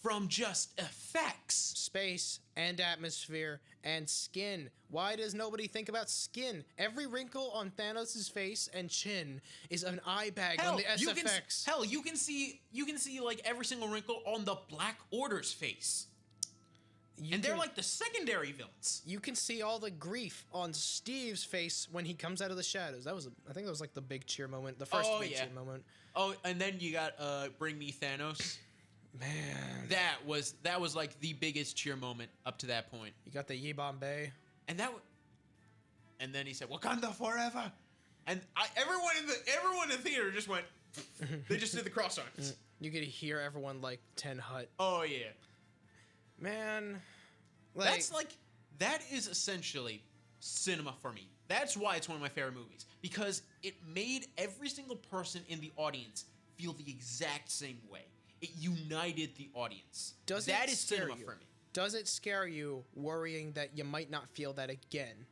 from just effects. Space and atmosphere and skin. Why does nobody think about skin? Every wrinkle on Thanos' face and chin is an eye bag on the SFX. You can see like every single wrinkle on the Black Order's face. They're like the secondary villains. You can see all the grief on Steve's face when he comes out of the shadows. I think that was like the big cheer moment, the first big cheer moment. Oh, and then you got Bring Me Thanos. Man, that was like the biggest cheer moment up to that point. You got the Ye Bombay, and then he said Wakanda forever, and everyone in the theater just went. They just did the cross arms. You could hear everyone like Ten Hut. Oh yeah. Man, that is essentially cinema for me. That's why it's one of my favorite movies, because it made every single person in the audience feel the exact same way. It united the audience. That is cinema for me. Does it scare you worrying that you might not feel that again?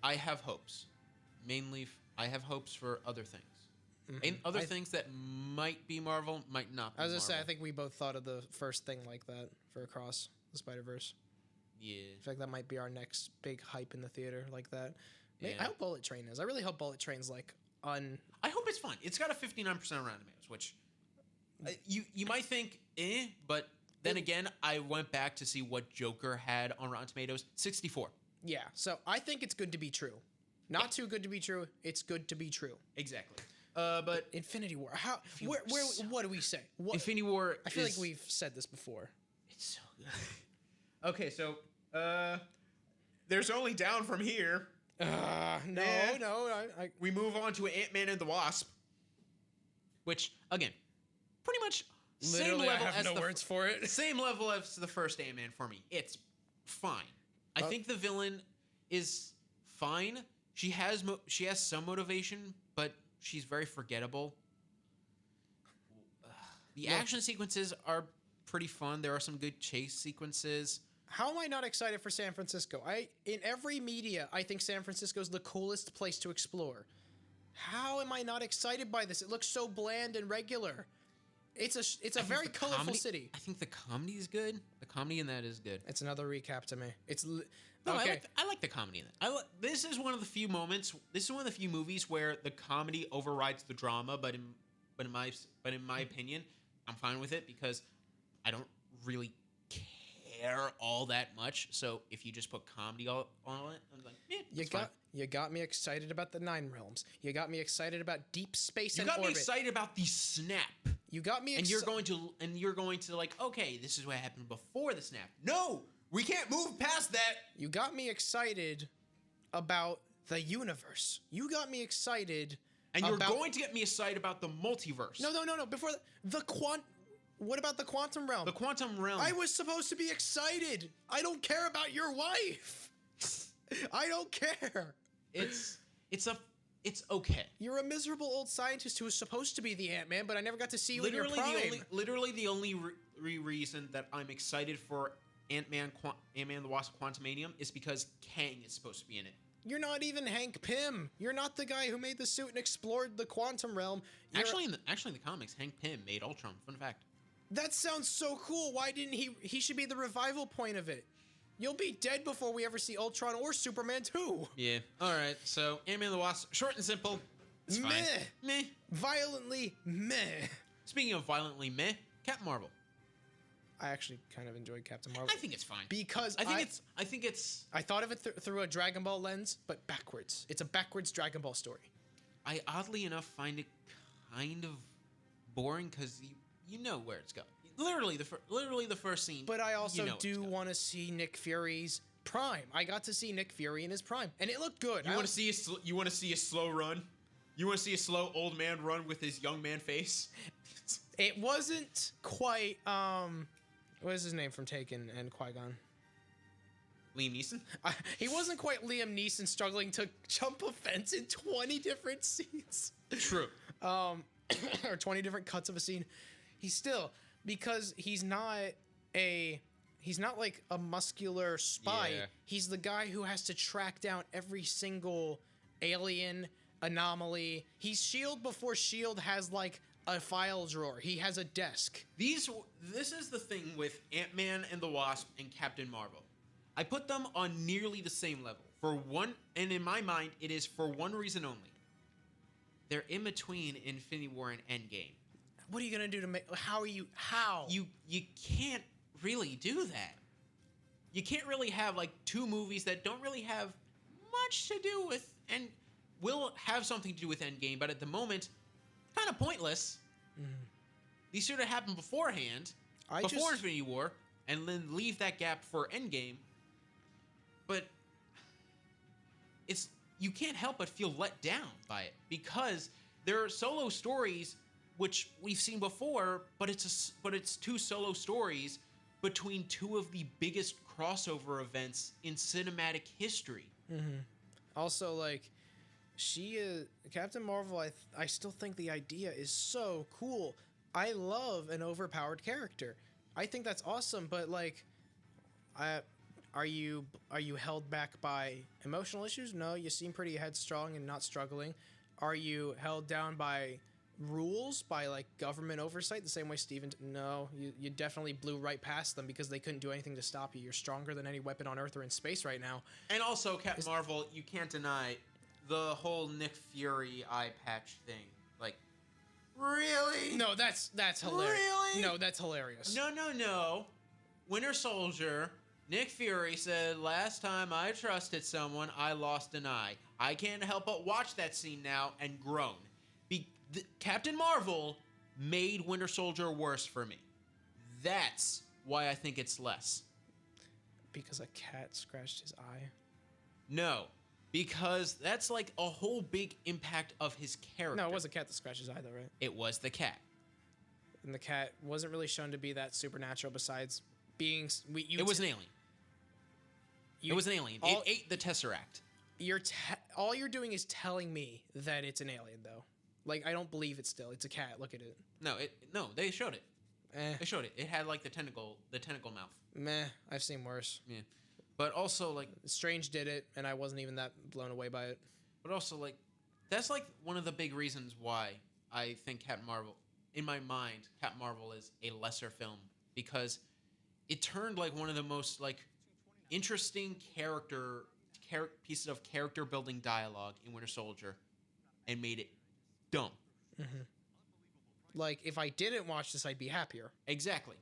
I have hopes. Mainly, I have hopes for other things. And other things that might be Marvel, might not be Marvel. I was going to say, I think we both thought of the first thing like that for Across the Spider-Verse. Yeah. I feel like that might be our next big hype in the theater like that. Yeah. I hope Bullet Train is. I really hope Bullet Train's like I hope it's fine. It's got a 59% on Rotten Tomatoes, which you might think, but then again, I went back to see what Joker had on Rotten Tomatoes, 64. Yeah, so I think it's good to be true. Not too good to be true. It's good to be true. Exactly. But Infinity War. What do we say? Infinity War. I feel like we've said this before. It's so good. Okay, so there's only down from here. No, Eh. no. We move on to Ant-Man and the Wasp, which again, pretty much Literally, same level I have as no the words for it. same level as the first Ant-Man for me. It's fine. I think the villain is fine. She has some motivation, but she's very forgettable. The action sequences are pretty fun. There are some good chase sequences. How am I not excited for San Francisco? In every media, I think San Francisco is the coolest place to explore. How am I not excited by this? It looks so bland and regular. It's a very colorful city. I think the comedy is good. The comedy in that is good. It's another recap to me. No, okay. I like the comedy in it. This is one of the few moments. This is one of the few movies where the comedy overrides the drama. But in my opinion, I'm fine with it because I don't really care all that much. So if you just put comedy on it, I'm like, You got me excited about the Nine Realms. You got me excited about deep space and orbit. You got me orbit. excited about the snap. You got me and you're going to like, okay, this is what happened before the snap. No, we can't move past that. You got me excited about the universe. You got me excited. And you're going to get me excited about the multiverse. No. Before what about the quantum realm? The quantum realm. I was supposed to be excited. I don't care about your wife. I don't care. It's okay. You're a miserable old scientist who is supposed to be the Ant-Man, but I never got to see you in your prime. Literally the only reason that I'm excited for Ant-Man and the Wasp: Quantumanium is because Kang is supposed to be in it. You're not even Hank Pym. You're not the guy who made the suit and explored the quantum realm. Actually, in the comics, Hank Pym made Ultron. Fun fact. That sounds so cool. Why didn't he should be the revival point of it. You'll be dead before we ever see Ultron or Superman 2. Yeah. All right. So, Ant-Man and the Wasp, short and simple. It's fine. Meh. Violently meh. Speaking of violently meh, Captain Marvel. I actually kind of enjoyed Captain Marvel. I think it's fine. Because I think it's I thought of it through a Dragon Ball lens, but backwards. It's a backwards Dragon Ball story. I oddly enough find it kind of boring because you know where it's going. Literally the first scene. But I also do want to see Nick Fury's prime. I got to see Nick Fury in his prime, and it looked good. You want to see a slow run? You want to see a slow old man run with his young man face? It wasn't quite what is his name from Taken and Qui-Gon? Liam Neeson? He wasn't quite Liam Neeson struggling to jump a fence in 20 different scenes. True. Or 20 different cuts of a scene. He's still, because he's not like a muscular spy. Yeah. He's the guy who has to track down every single alien anomaly. He's S.H.I.E.L.D. before S.H.I.E.L.D. has like a file drawer. He has a desk. This is the thing with Ant-Man and the Wasp and Captain Marvel. I put them on nearly the same level. And in my mind, it is for one reason only. They're in between Infinity War and Endgame. What are you gonna do to make? How? You can't really do that. You can't really have like two movies that don't really have much to do with and will have something to do with Endgame, but at the moment, kind of pointless. Mm-hmm. These should have happened beforehand, before Infinity War, and then leave that gap for Endgame. But you can't help but feel let down by it because there are solo stories which we've seen before, but it's two solo stories between two of the biggest crossover events in cinematic history. Mm-hmm. Also, like, Captain Marvel. I still think the idea is so cool. I love an overpowered character. I think that's awesome. But like, are you held back by emotional issues? No, you seem pretty headstrong and not struggling. Are you held down by rules, by like government oversight, the same way Steven? No, you definitely blew right past them because they couldn't do anything to stop you. You're stronger than any weapon on Earth or in space right now. And also, Captain Marvel, you can't deny the whole Nick Fury eye patch thing. Like, really? No, that's hilarious. Really? No, that's hilarious. No. Winter Soldier, Nick Fury said, "Last time I trusted someone, I lost an eye." I can't help but watch that scene now and groan. Captain Marvel made Winter Soldier worse for me. That's why I think it's less. Because a cat scratched his eye? No, because that's like a whole big impact of his character. No, it wasn't Cat that scratches either, right? It was the cat. And the cat wasn't really shown to be that supernatural. Besides being, It was an alien. It was an alien. It ate the Tesseract. All you're doing is telling me that it's an alien, though. Like, I don't believe it still. It's a cat. Look at it. No, they showed it. Eh. They showed it. It had like the tentacle mouth. Meh. I've seen worse. Yeah. But also like Strange did it, and I wasn't even that blown away by it. But also like that's like one of the big reasons why I think Captain Marvel, in my mind, Captain Marvel is a lesser film, because it turned like one of the most like interesting pieces of character building dialogue in Winter Soldier and made it dumb. Mm-hmm. Like, if I didn't watch this, I'd be happier. Exactly.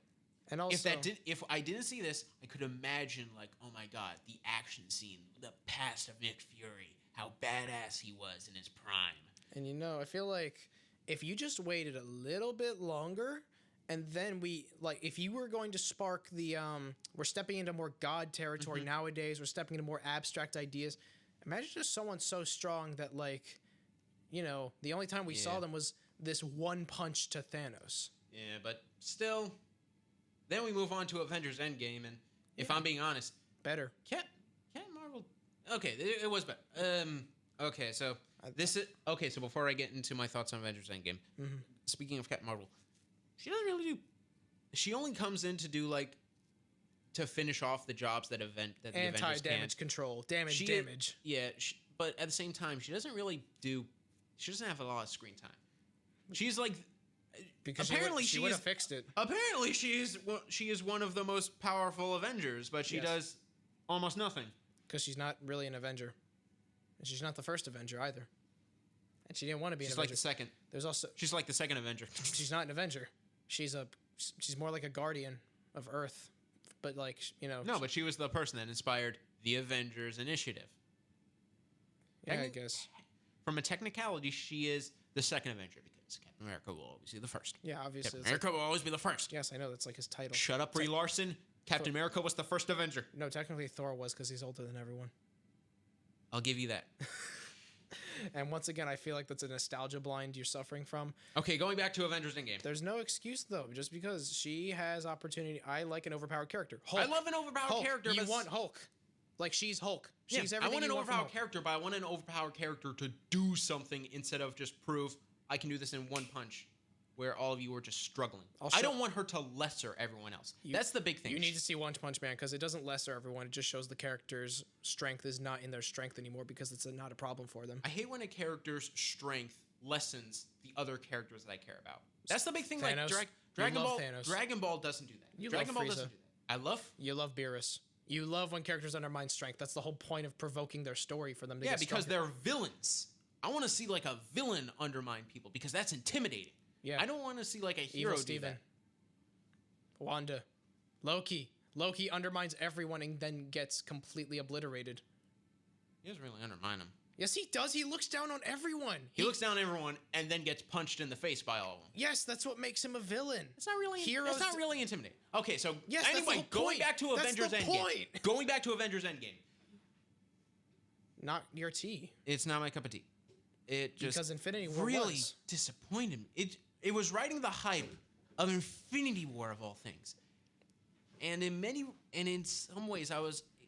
And also, if I didn't see this, I could imagine like, oh my god, the action scene, the past of Nick Fury, how badass he was in his prime. And I feel like if you just waited a little bit longer, and then if you were going to spark the we're stepping into more God territory nowadays, we're stepping into more abstract ideas. Imagine just someone so strong that the only time we saw them was this one punch to Thanos. Yeah, but still, then we move on to Avengers Endgame, and if I'm being honest, better. Captain Marvel. Okay, it was better. Okay, so so before I get into my thoughts on Avengers Endgame, speaking of Captain Marvel, she doesn't really do. She only comes in to do to finish off the jobs that the Avengers can. Anti-damage control, damage. Yeah, but at the same time, she doesn't really do. She doesn't have a lot of screen time. She's like, because apparently she would have fixed it. Apparently, she is one of the most powerful Avengers, but she does almost nothing. Because she's not really an Avenger, and she's not the first Avenger either. And she didn't want to be an Avenger. She's like the second. She's like the second Avenger. She's not an Avenger. She's more like a guardian of Earth, but No, but she was the person that inspired the Avengers Initiative. Yeah, I guess. From a technicality, she is the second Avenger, because Captain America will always be the first. Yeah, obviously. Captain America will always be the first. Yes, I know. That's like his title. Shut up, Brie Larson. Captain America was the first Avenger. No, technically Thor was, because he's older than everyone. I'll give you that. And once again, I feel like that's a nostalgia blind you're suffering from. Okay, going back to Avengers Endgame. There's no excuse, though, just because she has opportunity. I like an overpowered character. Hulk. I love an overpowered character. You want Hulk. Like, she's Hulk. She's everything. I want an overpowered character, but I want an overpowered character to do something instead of just prove I can do this in one punch, where all of you are just struggling. I don't want her to lesser everyone else. That's the big thing. You need to see One Punch Man, because it doesn't lesser everyone. It just shows the character's strength is not in their strength anymore, because it's not a problem for them. I hate when a character's strength lessens the other characters that I care about. That's the big thing. Thanos. Like Dragon Ball doesn't do that. Dragon Ball doesn't do that. You love Beerus. You love when characters undermine strength. That's the whole point of provoking their story for them to get because stronger. they're villains. I want to see like a villain undermine people, because that's intimidating. Yeah. I don't want to see like a hero do that. Wanda. Loki undermines everyone and then gets completely obliterated. He doesn't really undermine them. Yes, he does. He looks down on everyone. He looks down on everyone and then gets punched in the face by all of them. Yes, that's what makes him a villain. It's not really It's not really intimidating. Okay, so anyway, going back to Avengers Endgame. Going back to Avengers Endgame. Not your tea. It's not my cup of tea. It just because Infinity War really disappointed me. It was riding the hype of Infinity War of all things. And in some ways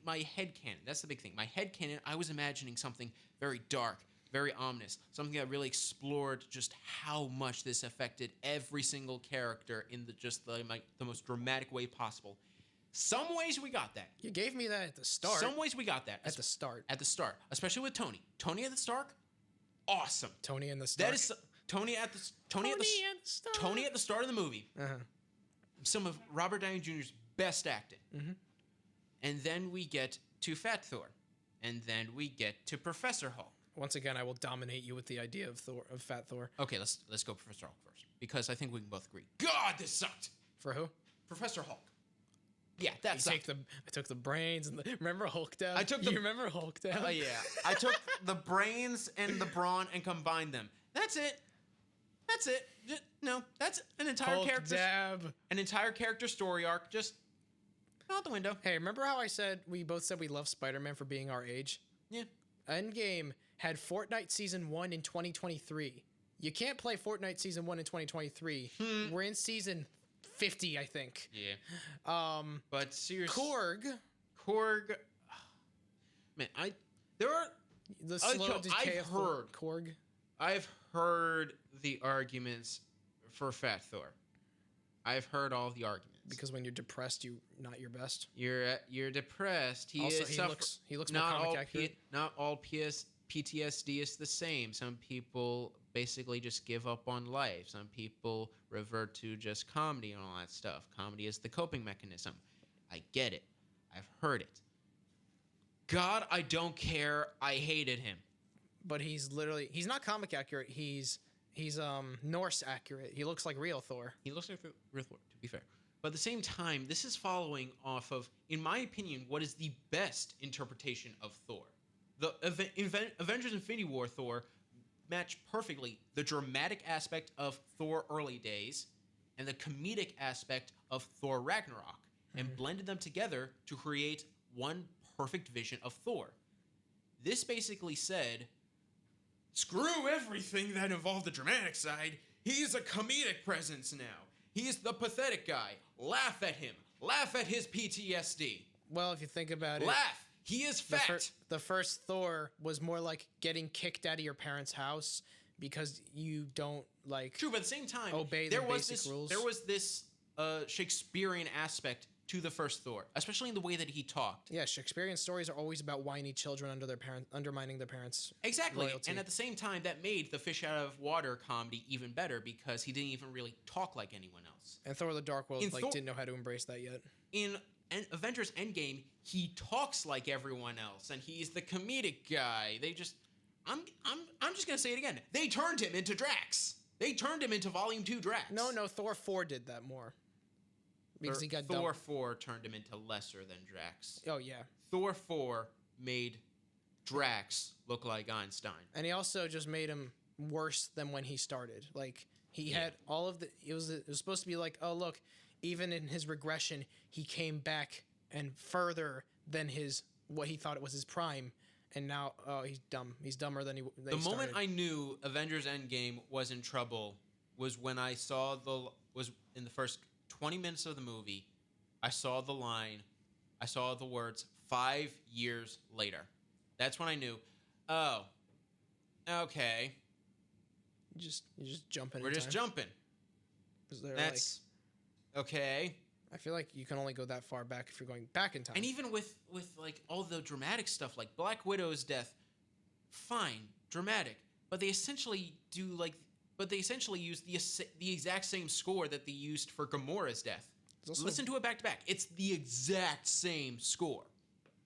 my headcanon, that's the big thing. My headcanon, I was imagining something very dark, very ominous, something that really explored just how much this affected every single character in the most dramatic way possible. Some ways we got that. You gave me that at the start. Some ways we got that. At the start, especially with Tony. Tony at the Stark, awesome. Tony and the Stark. That is Tony at the start of the movie. Some of Robert Downey Jr.'s best acting. And then we get to Fat Thor. And then we get to Professor Hulk. Once again, I will dominate you with the idea of Fat Thor. Okay, let's go Professor Hulk first, because I think we can both agree. God, this sucked. For who? Professor Hulk. Yeah, that sucked. I took the brains and remember Hulk down? You remember Hulk down? Oh yeah. I took the brains and the brawn and combined them. That's it. That's an entire an entire character story arc just out the window. Hey, remember how I said we both said we love Spider-Man for being our age? Yeah. Endgame had Fortnite Season 1 in 2023. You can't play Fortnite Season 1 in 2023. We're in Season 50, I think. Yeah. But seriously, Korg. Man, there are the slow decay I've of heard Korg. I've heard the arguments for Fat Thor. I've heard all the arguments. Because when you're depressed, you're not your best. You're depressed. He looks more comic accurate. Not all PTSD is the same. Some people basically just give up on life. Some people revert to just comedy and all that stuff. Comedy is the coping mechanism. I get it. I've heard it. God, I don't care. I hated him. But he's not comic accurate. He's Norse accurate. He looks like real Thor. He looks like real Thor, to be fair. But at the same time, this is following off of, in my opinion, what is the best interpretation of Thor. The Avengers Infinity War Thor matched perfectly the dramatic aspect of Thor early days and the comedic aspect of Thor Ragnarok and blended them together to create one perfect vision of Thor. This basically said, screw everything that involved the dramatic side. He's a comedic presence now. He's the pathetic guy. Laugh at him. Laugh at his PTSD. Well, if you think about it. Laugh. He is fat. The first Thor was more like getting kicked out of your parents' house because you don't True, but at the same time, obey the basic rules. There was this Shakespearean aspect to the first Thor, especially in the way that he talked. Yeah, Shakespearean stories are always about whiny children undermining their parents. Exactly. Loyalty. And at the same time, that made the fish out of water comedy even better because he didn't even really talk like anyone else. And Thor: The Dark World didn't know how to embrace that yet. In Avengers Endgame, he talks like everyone else, and he's the comedic guy. I'm just gonna say it again. They turned him into Drax. They turned him into Volume 2 Drax. No, Thor 4 did that more. Because he got Thor 4 turned him into lesser than Drax. Oh, yeah. Thor 4 made Drax look like Einstein. And he also just made him worse than when he started. Like, he had all of the... It was supposed to be like, oh, look, even in his regression, he came back and further than what he thought it was his prime. And now, he's dumb. He's dumber than he The moment I knew Avengers Endgame was in trouble was when I saw was in the first 20 minutes of the movie. I saw the words 5 years later. That's when I knew, oh, okay. You're just jumping. We're just jumping. That's okay. I feel like you can only go that far back if you're going back in time. And even with like all the dramatic stuff, like Black Widow's death, fine, dramatic, but they essentially use the exact same score that they used for Gamora's death. Listen to it back to back. It's the exact same score.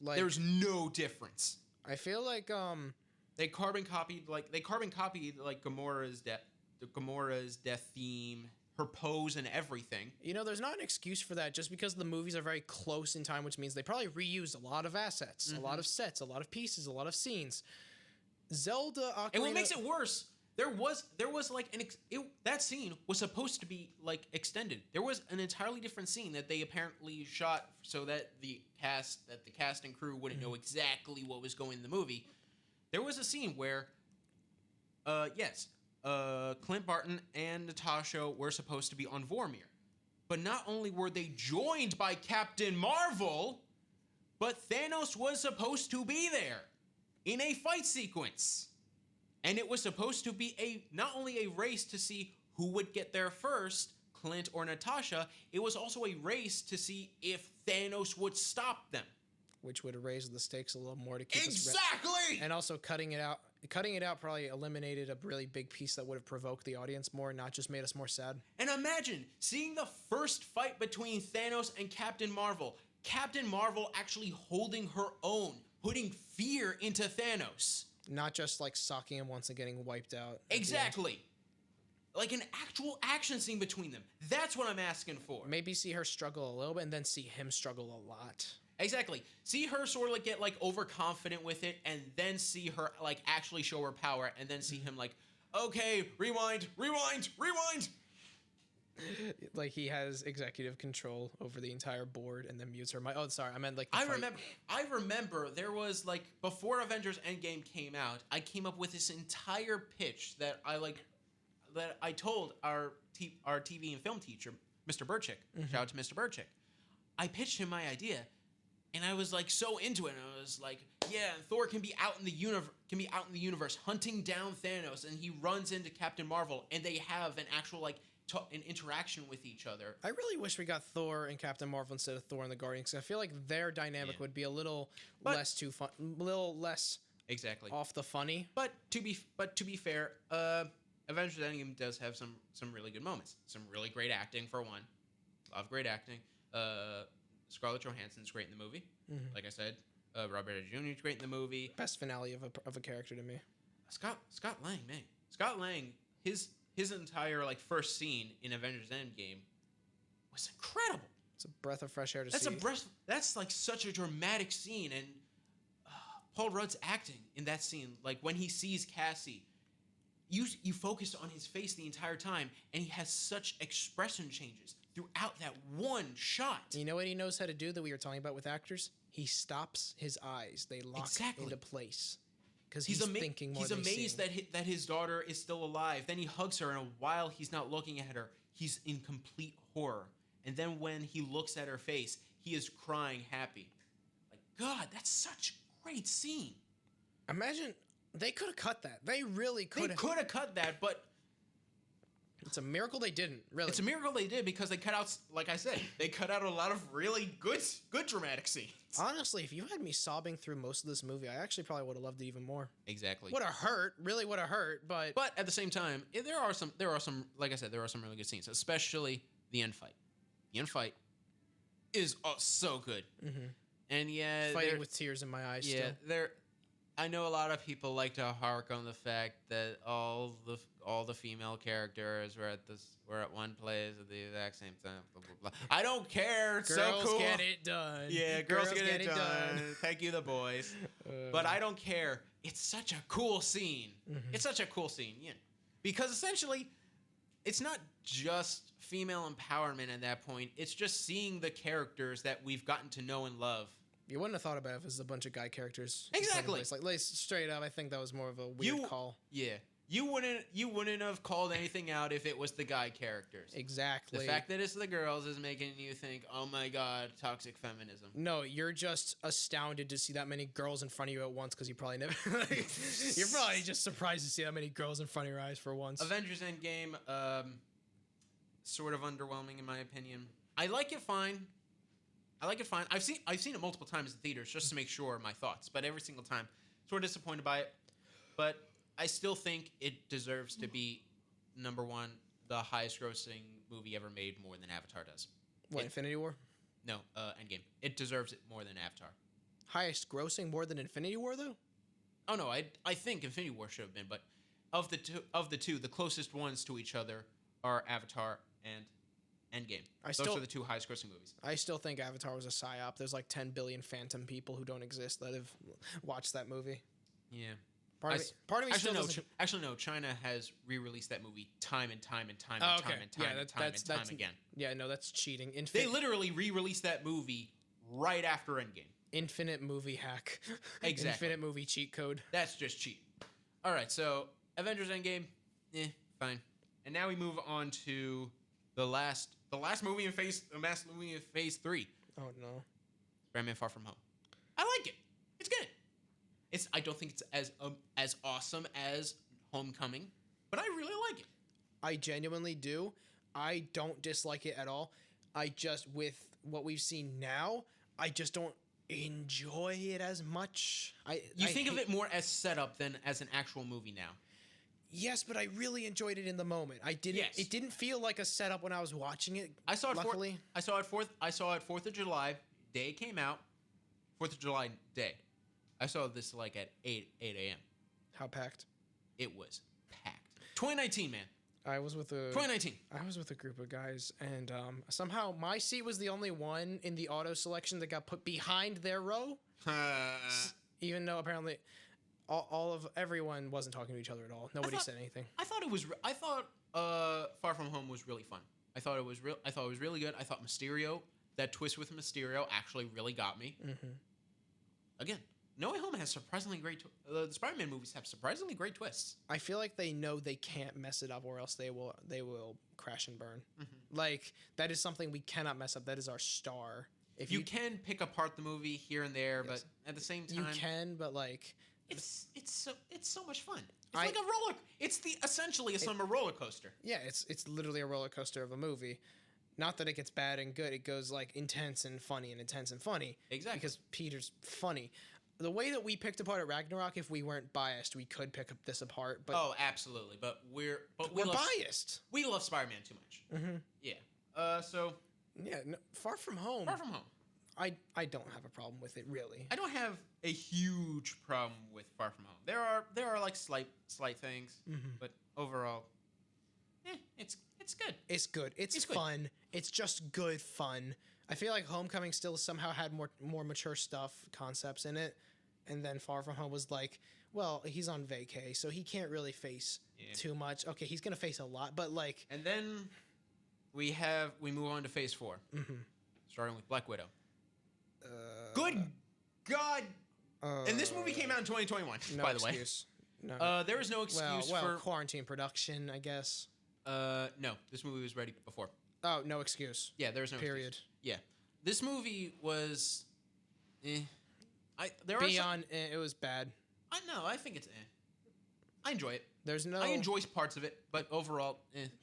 There's no difference. I feel like they carbon copied Gamora's death theme, her pose and everything. There's not an excuse for that just because the movies are very close in time, which means they probably reused a lot of assets, a lot of sets, a lot of pieces, a lot of scenes. Zelda Ocarina... And what makes it worse, there was like that scene was supposed to be like extended. There was an entirely different scene that they apparently shot so that the cast and crew wouldn't know exactly what was going in the movie. There was a scene where Clint Barton and Natasha were supposed to be on Vormir. But not only were they joined by Captain Marvel, but Thanos was supposed to be there in a fight sequence. And it was supposed to be not only a race to see who would get there first, Clint or Natasha, it was also a race to see if Thanos would stop them. Which would have raised the stakes a little more to keep Exactly! And also cutting it out probably eliminated a really big piece that would have provoked the audience more, not just made us more sad. And imagine seeing the first fight between Thanos and Captain Marvel. Captain Marvel actually holding her own, putting fear into Thanos. Not just like socking him once and getting wiped out. Exactly. Like an actual action scene between them. That's what I'm asking for. Maybe see her struggle a little bit and then see him struggle a lot. Exactly. See her sort of like get like overconfident with it and then see her like actually show her power and then see him like, okay, rewind. Like he has executive control over the entire board and then mutes her mic. Oh, sorry, I meant like the I fight. remember there was like before Avengers Endgame came out, I came up with this entire pitch that I told our TV and film teacher, Mr. Burchick. Shout out to Mr. Burchick. I pitched him my idea, and I was like so into it. And I was like, yeah, and Thor can be out in the universe hunting down Thanos, and he runs into Captain Marvel, and they have an actual like an interaction with each other. I really wish we got Thor and Captain Marvel instead of Thor and the Guardians. 'Cause I feel like their dynamic would be a little less too fun, a little less Exactly off the funny. But to be fair, Avengers Endgame does have some really good moments. Some really great acting for one. Love great acting. Scarlett Johansson's great in the movie. Like I said, Robert Downey Jr. is great in the movie. Best finale of a character to me. Scott Lang, man. Scott Lang, his entire like first scene in Avengers Endgame was incredible. It's a breath of fresh air to see. That's like such a dramatic scene, and Paul Rudd's acting in that scene, like when he sees Cassie, you focus on his face the entire time, and he has such expression changes throughout that one shot. You know what he knows how to do that we were talking about with actors? He stops his eyes. They lock into place. Because he's thinking more than he's amazed that his daughter is still alive. Then he hugs her, and while he's not looking at her, he's in complete horror. And then when he looks at her face, he is crying happy. Like, God, that's such a great scene. Imagine they could have cut that. They really could have. They could have cut that, but it's a miracle they didn't. Really, it's a miracle they did because they cut out, like I said, they cut out a lot of really good dramatic scenes. Honestly, if you had me sobbing through most of this movie, I actually probably would have loved it even more. Exactly. Would have hurt, really would have hurt, but at the same time, there are some, like I said, there are some really good scenes, especially the end fight. The end fight is so good, and yeah, fighting with tears in my eyes. Yeah, still. I know a lot of people like to hark on the fact that all the female characters were at one place at the exact same time. Blah, blah, blah. I don't care. It's girls so cool. get it done. Yeah, girls get it done. Thank you, the boys. But I don't care. It's such a cool scene. It's such a cool scene. Yeah, because essentially, it's not just female empowerment at that point. It's just seeing the characters that we've gotten to know and love. You wouldn't have thought about it if it was a bunch of guy characters. Exactly. Like straight up, I think that was more of a weird call. Yeah. You wouldn't have called anything out if it was the guy characters. Exactly. The fact that it's the girls is making you think, oh my God, toxic feminism. No, you're just astounded to see that many girls in front of you at once because you probably never. You're probably just surprised to see that many girls in front of your eyes for once. Avengers Endgame, sort of underwhelming in my opinion. I like it fine. I've seen it multiple times in theaters just to make sure my thoughts, but every single time, sort of disappointed by it. But I still think it deserves to be number one, the highest grossing movie ever made, more than Avatar does. What, Infinity War? No, Endgame. It deserves it more than Avatar. Highest grossing more than Infinity War though? Oh no, I think Infinity War should have been, but of the two, the closest ones to each other are Avatar and Endgame. Those are the two highest grossing movies. I still think Avatar was a psyop. There's like 10 billion phantom people who don't exist that have watched that movie. Yeah. Part of me still doesn't... Actually, no. China has re-released that movie time and time again. Yeah, no, that's cheating. They literally re-released that movie right after Endgame. Infinite movie hack. Exactly. Infinite movie cheat code. That's just cheat. All right, so Avengers Endgame, fine. And now we move on to the last movie in Phase 3. Oh no. Spider-Man: Far From Home. I like it. It's good. I don't think it's as awesome as Homecoming, but I really like it. I genuinely do. I don't dislike it at all. I just, with what we've seen now, I just don't enjoy it as much. You think of it more as setup than as an actual movie now. Yes, but I really enjoyed it in the moment. I didn't. Yes. It didn't feel like a setup when I was watching it. I saw it. Luckily, I saw it 4th of July day it came out. 4th of July day. I saw this like at 8 a.m. How packed? It was packed. 2019, man. I was with a 2019. I was with a group of guys, and somehow my seat was the only one in the auto selection that got put behind their row. Even though apparently everyone wasn't talking to each other at all. Nobody said anything. I thought Far From Home was really fun. I thought it was real. I thought it was really good. I thought Mysterio, that twist with Mysterio, actually really got me. Mm-hmm. Again, No Way Home has surprisingly great. The Spider-Man movies have surprisingly great twists. I feel like they know they can't mess it up, or else they will crash and burn. Mm-hmm. Like that is something we cannot mess up. That is our star. If You can pick apart the movie here and there, but at the same time, you can, but like it's so much fun. It's like a roller. It's essentially a roller coaster. yeah, it's literally a roller coaster of a movie. Not that it gets bad and good. It goes like intense and funny and intense and funny. Exactly. Because Peter's funny. The way that we picked apart at Ragnarok, if we weren't biased, we could pick this apart. But oh, absolutely. But we're biased. We love Spider-Man too much. Mm-hmm. Yeah. So. Yeah. No, Far From Home. Far From Home. I don't have a problem with it really. I don't have a huge problem with Far From Home. There are like slight things, but overall, it's good. It's good. It's fun. Good. It's just good fun. I feel like Homecoming still somehow had more mature stuff, concepts in it, and then Far From Home was like, well, he's on vacay, so he can't really face too much. Okay, he's gonna face a lot, but like. And then we move on to Phase 4, starting with Black Widow. Good God! And this movie came out in 2021, no by the excuse. way. No. There was no excuse well, for quarantine production, I guess. No, this movie was ready before. Oh, no excuse. Yeah, there was no period. Excuse. Yeah, this movie was. It was bad. I think it's. I enjoy it. I enjoy parts of it, but overall,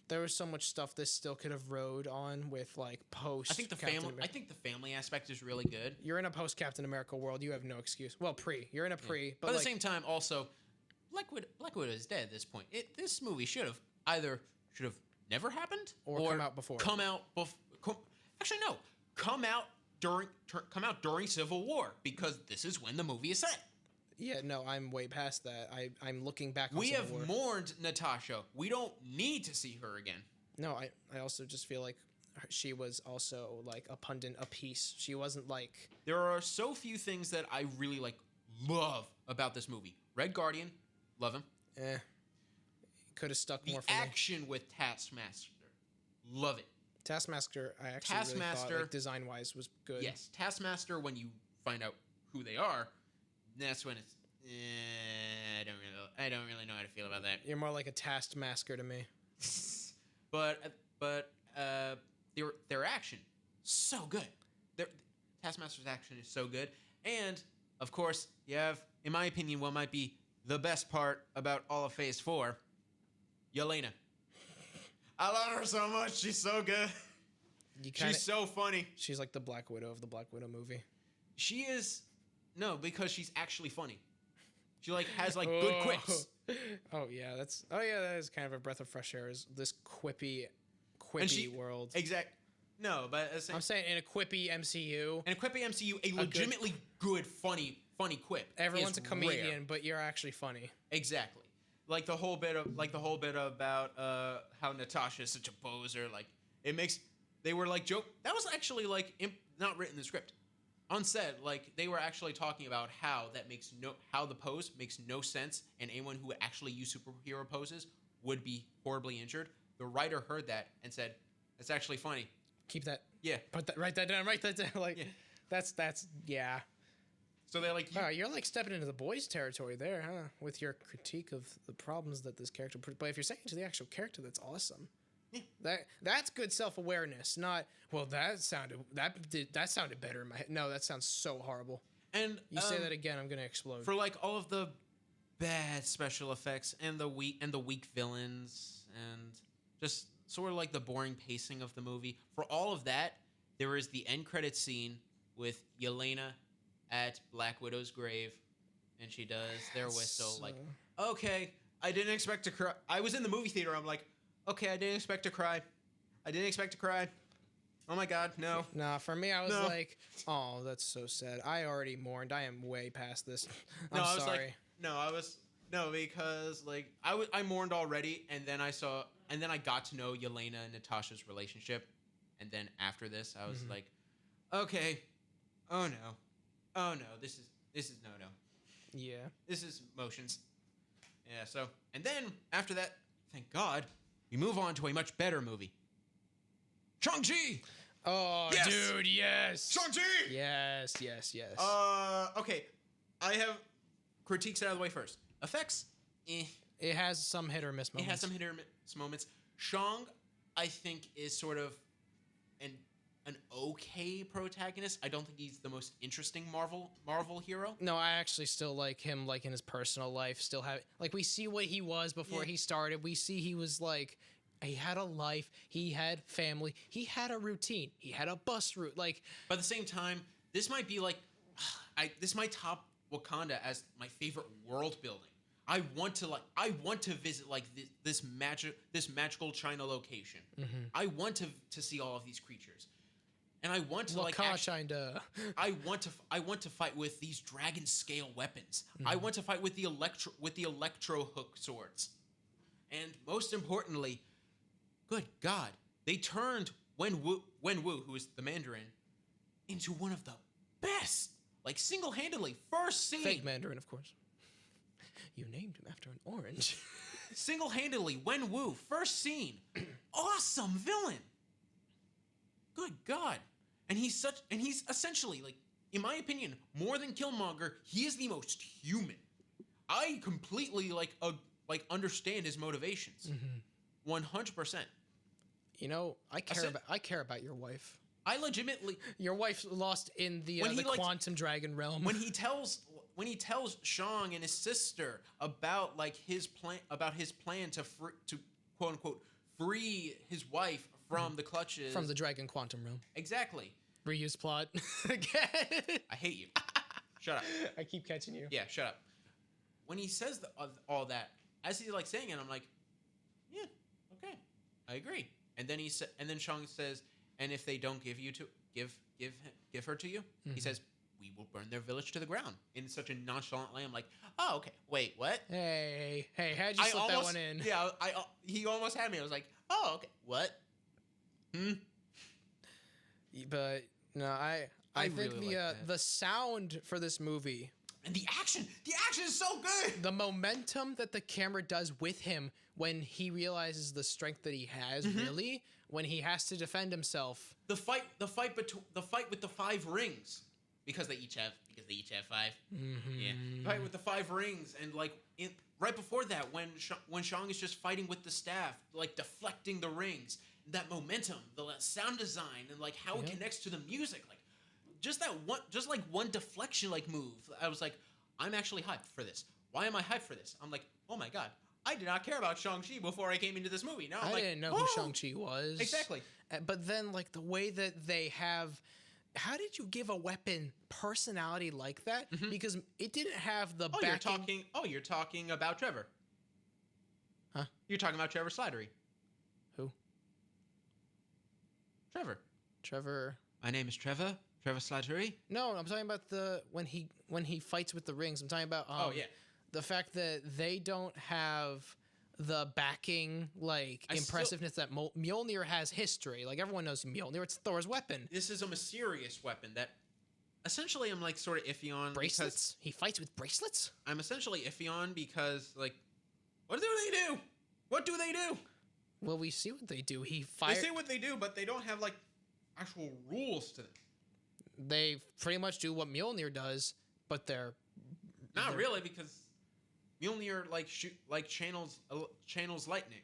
there was so much stuff this still could have rode on with like post. I think the family aspect is really good. You're in a post Captain America world. You have no excuse. Well, you're in a pre, but at the same time, also, Black Widow is dead at this point. This movie should have never happened or come out before. Actually, no. Come out during Civil War, because this is when the movie is set. Yeah, no, I'm way past that. I'm looking back on We Civil have War. mourned Natasha. We don't need to see her again. No, I also just feel like she was also like a pundit, a piece. She wasn't like. There are so few things that I really love about this movie. Red Guardian, love him. Could have stuck more for me. The action with Taskmaster, love it. Taskmaster, I actually really thought, like, design-wise, was good. Yes, Taskmaster, when you find out who they are, that's when it's. I don't really know how to feel about that. You're more like a Taskmaster to me. but their action, so good. Taskmaster's action is so good, and of course you have, in my opinion, what might be the best part about all of Phase 4, Yelena. I love her so much. She's so good. She's so funny. She's like the Black Widow of the Black Widow movie. She is. No, because she's actually funny. She has good quips. That is kind of a breath of fresh air. Is this quippy world? Exact. No, but I'm saying in a quippy MCU. In a quippy MCU, a legitimately good, funny quip. Everyone's a comedian, rare. But you're actually funny. Exactly. Like the whole bit about how Natasha is such a poser. Like it makes. They were like joke. That was actually not written in the script. On set, they were actually talking about how the pose makes no sense, and anyone who would actually use superhero poses would be horribly injured. The writer heard that and said, "That's actually funny. Keep that. Yeah. Write that down. Write that down. That's yeah." So they're wow, you're stepping into the boys' territory there, huh? With your critique of the problems that this character. But if you're saying to the actual character, that's awesome. Yeah. That's good self-awareness. Not that sounded better in my head. No, that sounds so horrible. And you say that again, I'm gonna explode. For all of the bad special effects and the weak villains and just sort of the boring pacing of the movie. For all of that, there is the end credits scene with Yelena at Black Widow's grave, and she does their whistle. Okay, I didn't expect to cry. I was in the movie theater. I'm like, okay, I didn't expect to cry. Oh my God, no. Nah, for me, I was like, oh, that's so sad. I already mourned. I am way past this. I'm sorry. Because I mourned already, and then I got to know Yelena and Natasha's relationship, and then after this, I was like, okay, oh no, this is no. Yeah. This is emotions. Yeah. So, and then after that, thank God, we move on to a much better movie. Shang-Chi. Oh, Yes! dude, yes. Shang-Chi. Yes. Okay. I have critiques out of the way first. Effects. It has some hit or miss It moments. has some hit or miss moments. Shang, I think, is sort of an okay protagonist. I don't think he's the most interesting Marvel hero. No, I actually still like him, like in his personal life. Still have like we see what he was before he started. We see he was like he had a life, he had family, he had a routine, he had a bus route. Like, but at the same time, this might be like this might top Wakanda as my favorite world building. I want to visit like this magical China location. I want to see all of these creatures. And I want to I want to fight with these dragon scale weapons. I want to fight with the electro hook swords. And most importantly, good God, they turned Wen Wu, who is the Mandarin, into one of the best. Like single-handedly, first scene. fake Mandarin, of course. You named him after an orange. Single-handedly, Wen Wu, first scene, awesome villain. Good God. And he's essentially, like, in my opinion, more than Killmonger, he is the most human. I completely understand his motivations. 100%. You know, I care about your wife. I legitimately Your wife lost in the quantum dragon realm. when he tells Shang and his sister about like his plan to quote unquote free his wife from the clutches from the dragon quantum realm. Exactly. Reuse plot again. I hate you. Shut up. I keep catching you. Yeah, shut up. When he says all that, as he's like saying it, I'm like, yeah, okay, I agree. And then then Shang says, and if they don't give her to you, he says, we will burn their village to the ground in such a nonchalant way. I'm like, oh, okay, wait, what? Hey, how'd you slip that one in? Yeah, he almost had me. I was like, oh, okay, what? But no, I think really the sound for this movie and the action is so good. The momentum that the camera does with him when he realizes the strength that he has, really, when he has to defend himself. The fight with the 5 rings, because they each have 5. Yeah, fight with the 5 rings, and like right before that, when Shang is just fighting with the staff, like deflecting the rings, that momentum, the sound design, and like how it connects to the music, like just one deflection like move. I was like, I'm actually hyped for this. Why am I hyped for this? I'm like, oh my God, I did not care about Shang-Chi before I came into this movie. Now I didn't know who Shang-Chi was. Exactly. But then like the way that they have, how did you give a weapon personality like that? Because it didn't have the backing. You're talking about Trevor. Huh? You're talking about Trevor Slattery. Who? Trevor. My name is Trevor Slattery. No, I'm talking about when he fights with the rings. I'm talking about the fact that they don't have the backing impressiveness that Mjolnir has history. Like everyone knows Mjolnir, it's Thor's weapon. This is a mysterious weapon that essentially I'm like sort of iffy on. Bracelets? He fights with bracelets? I'm essentially iffy on because like what do they do? What do they do? Well, we see what they do. They say what they do, but they don't have like actual rules to them. They pretty much do what Mjolnir does, but they're not really, because Mjolnir channels lightning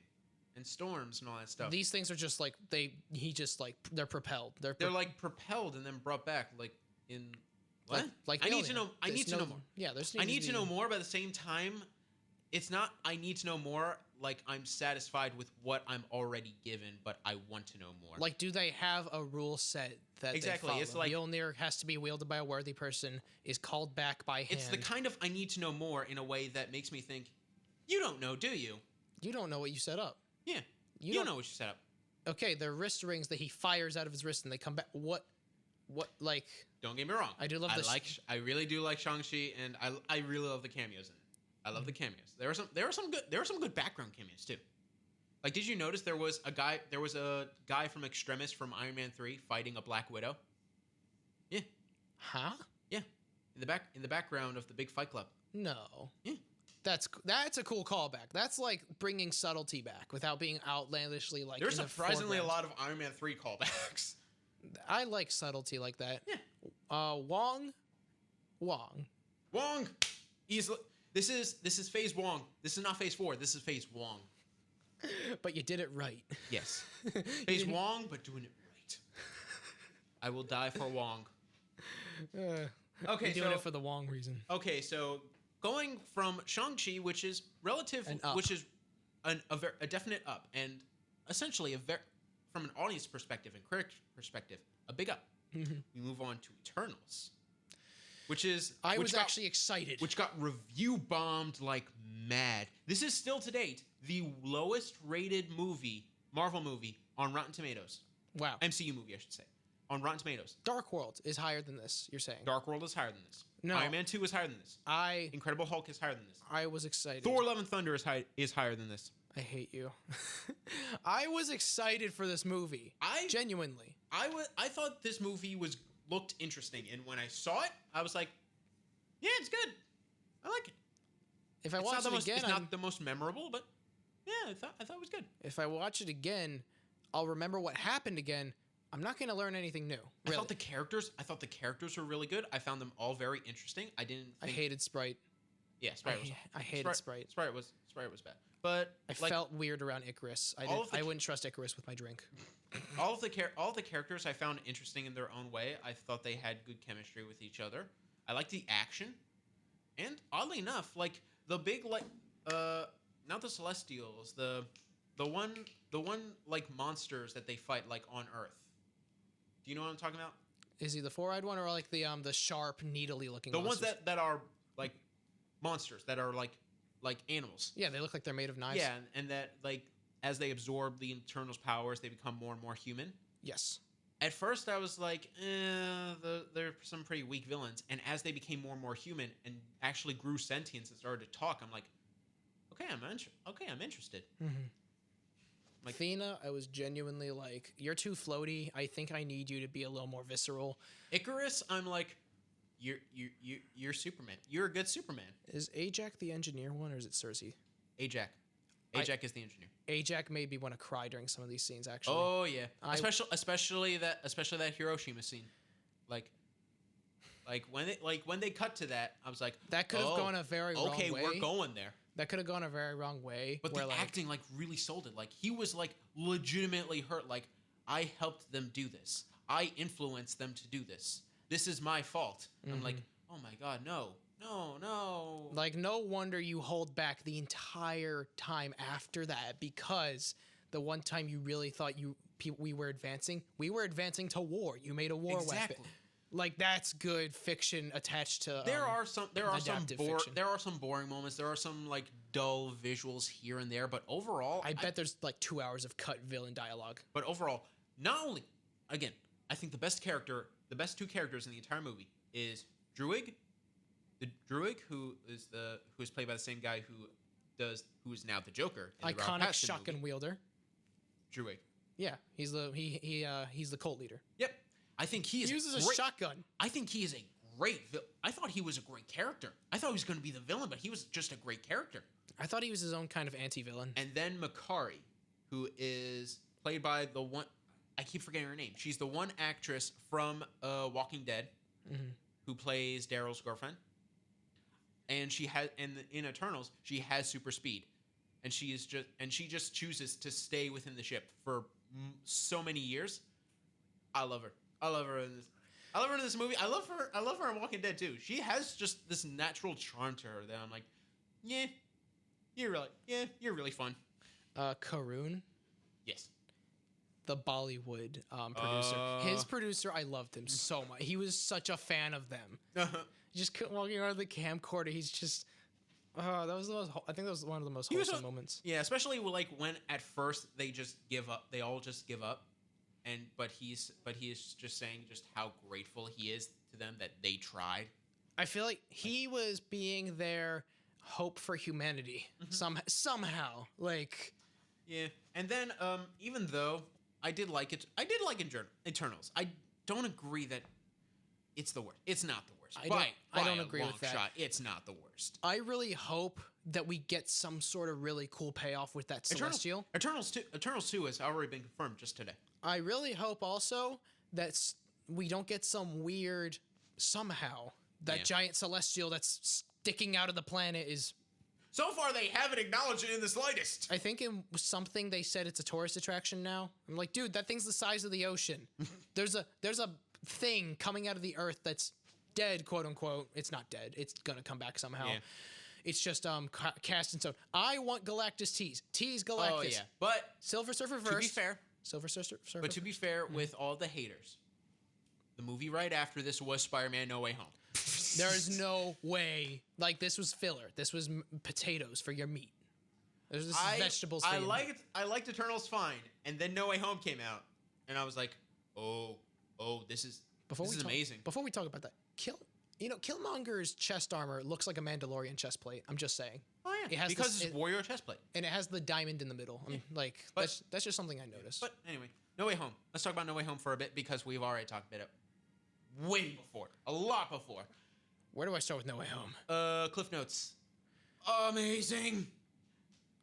and storms and all that stuff. These things are just like they're propelled. They're like propelled and then brought back like in what? Like I Mjolnir. need to know. I need to know more. Yeah, I need to know more, but at the same time, it's not. I need to know more. Like I'm satisfied with what I'm already given, but I want to know more. Like, do they have a rule set that exactly? They follow? It's like Mjolnir has to be wielded by a worthy person, is called back by hand. It's the kind of I need to know more in a way that makes me think, you don't know, do you? You don't know what you set up. Yeah, you don't know what you set up. Okay, they're wrist rings that he fires out of his wrist and they come back. What like? Don't get me wrong. I do love this. I really do like Shang-Chi, and I really love the cameos in it. I love the cameos. There are some good background cameos too. Like, did you notice there was a guy from Extremis from Iron Man 3 fighting a Black Widow? Yeah. Huh? Yeah. In the background of the big fight club. No. Yeah. That's a cool callback. That's like bringing subtlety back without being outlandishly like. There's in the surprisingly a foreground. lot of Iron Man 3 callbacks. I like subtlety like that. Yeah. Wong. Wong. Easily. This is Phase Wong. This is not Phase 4. This is Phase Wong. But you did it right. Yes. Phase Wong, but doing it right. I will die for Wong. Okay, Okay, doing so it for the Wong reason. okay, so going from Shang-Chi, which is relative, An up. which is a definite up, and essentially from an audience perspective and critic perspective, a big up. We move on to Eternals, which was actually excited. which got review bombed like mad. This is still to date the lowest rated Marvel movie on Rotten Tomatoes. Wow. MCU movie, I should say, on Rotten Tomatoes. Dark World is higher than this. You're saying? Dark World is higher than this. No. Iron Man 2 is higher than this. Incredible Hulk is higher than this. I was excited. Thor: Love and Thunder is higher than this. I hate you. I was excited for this movie. Genuinely. I thought this movie looked interesting, and when I saw it, I was like, yeah, it's good. I like it. If I watch it again, it's not the most memorable, but yeah, I thought it was good. If I watch it again, I'll remember what happened again. I'm not going to learn anything new. Really. I thought the characters were really good. I found them all very interesting. I hated Sprite. Yeah, Sprite was. I hated Sprite. Sprite was bad. But I felt weird around Icarus. I wouldn't trust Icarus with my drink. all of the characters I found interesting in their own way. I thought they had good chemistry with each other. I liked the action, and oddly enough, like the big not the Celestials, the one like monsters that they fight like on Earth. Do you know what I'm talking about? Is he the four-eyed one or like the sharp, needly looking? The monsters? ones that are like monsters that are like animals. Yeah, they look like they're made of knives. Yeah, and that like as they absorb the Eternals' powers, they become more and more human. Yes. At first, I was like, they're some pretty weak villains. And as they became more and more human and actually grew sentience and started to talk, I'm like, okay, I'm interested. Mm-hmm. Like Athena, I was genuinely like, you're too floaty. I think I need you to be a little more visceral. Icarus, I'm like, you're Superman. You're a good Superman. Is Ajax the engineer one, or is it Cersei? Ajax is the engineer. Ajax made me want to cry during some of these scenes. Actually. Oh yeah, especially that Hiroshima scene, like when they cut to that, I was like, that could have gone a very wrong way. Okay, we're going there. That could have gone a very wrong way. But the acting like really sold it. Like he was like legitimately hurt. Like I helped them do this. I influenced them to do this. This is my fault. Mm-hmm. I'm like, oh my god, no. Like no wonder you hold back the entire time after that, because the one time you really thought we were advancing to war. You made a war weapon. Like that's good fiction attached to. There are some boring moments. There are some like dull visuals here and there, but overall, I bet there's like 2 hours of cut villain dialogue. But overall, not only again, I think the best two characters in the entire movie is Druig, who is played by the same guy who is now the Joker. In Iconic shotgun wielder. Druig. Yeah, he's the cult leader. Yep. I think he uses a shotgun. I think he is a great I thought he was a great character. I thought he was going to be the villain, but he was just a great character. I thought he was his own kind of anti-villain. And then Makari, who is played by the one, I keep forgetting her name. She's the one actress from Walking Dead who plays Daryl's girlfriend. And she has, in Eternals, she has super speed. And she just chooses to stay within the ship for so many years. I love her. I love her in this movie. I love her in Walking Dead too. She has just this natural charm to her that I'm like, yeah, you're really fun. Karun? Yes. The Bollywood producer. His producer, I loved him so much. He was such a fan of them. Just walking around the camcorder, he's just. I think that was one of the most wholesome moments. Yeah, especially like when at first they just give up. They all just give up. But he is just saying just how grateful he is to them that they tried. I feel like he was being their hope for humanity somehow. Like, yeah. And then even though I did like it, Eternals. I don't agree that it's the worst. It's not the worst. I don't agree with that. It's not the worst. I really hope that we get some sort of really cool payoff with that Celestial. Eternals 2 has already been confirmed just today. I really hope also that we don't get some weird somehow that giant Celestial that's sticking out of the planet is. So far, they haven't acknowledged it in the slightest. I think in something they said it's a tourist attraction now. I'm like, dude, that thing's the size of the ocean. There's a thing coming out of the Earth that's dead, quote unquote. It's not dead. It's gonna come back somehow. Yeah. It's just cast in stone. I want Galactus tease. Tease Galactus. Oh yeah, but Silver Surfer verse. To be fair, Silver Surfer. But to be fair, with all the haters, the movie right after this was Spider-Man: No Way Home. There is no way. Like, this was filler. This was potatoes for your meat. This was vegetables. I liked Eternals fine, and then No Way Home came out, and I was like, oh, this is amazing. Before we talk about that, Killmonger's chest armor looks like a Mandalorian chest plate. I'm just saying. Oh yeah, because it's warrior chest plate, and it has the diamond in the middle. Yeah. That's just something I noticed. But anyway, No Way Home. Let's talk about No Way Home for a bit because we've already talked about it way before, a lot before. Where do I start with No Way Home? Cliff Notes. Amazing.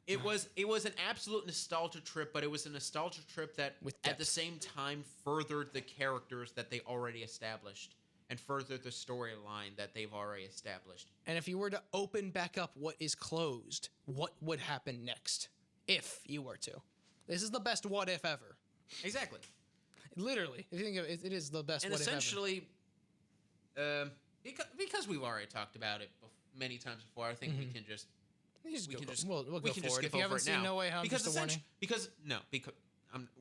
It was an absolute nostalgia trip, but it was a nostalgia trip that at the same time furthered the characters that they already established and furthered the storyline that they've already established. And if you were to open back up what is closed, what would happen next? If you were to. This is the best what if ever. Exactly. Literally. If you think of it, it is the best what if ever. And essentially, because we've already talked about it many times before, I think we can just we'll go forward. If you haven't seen No Way Home, because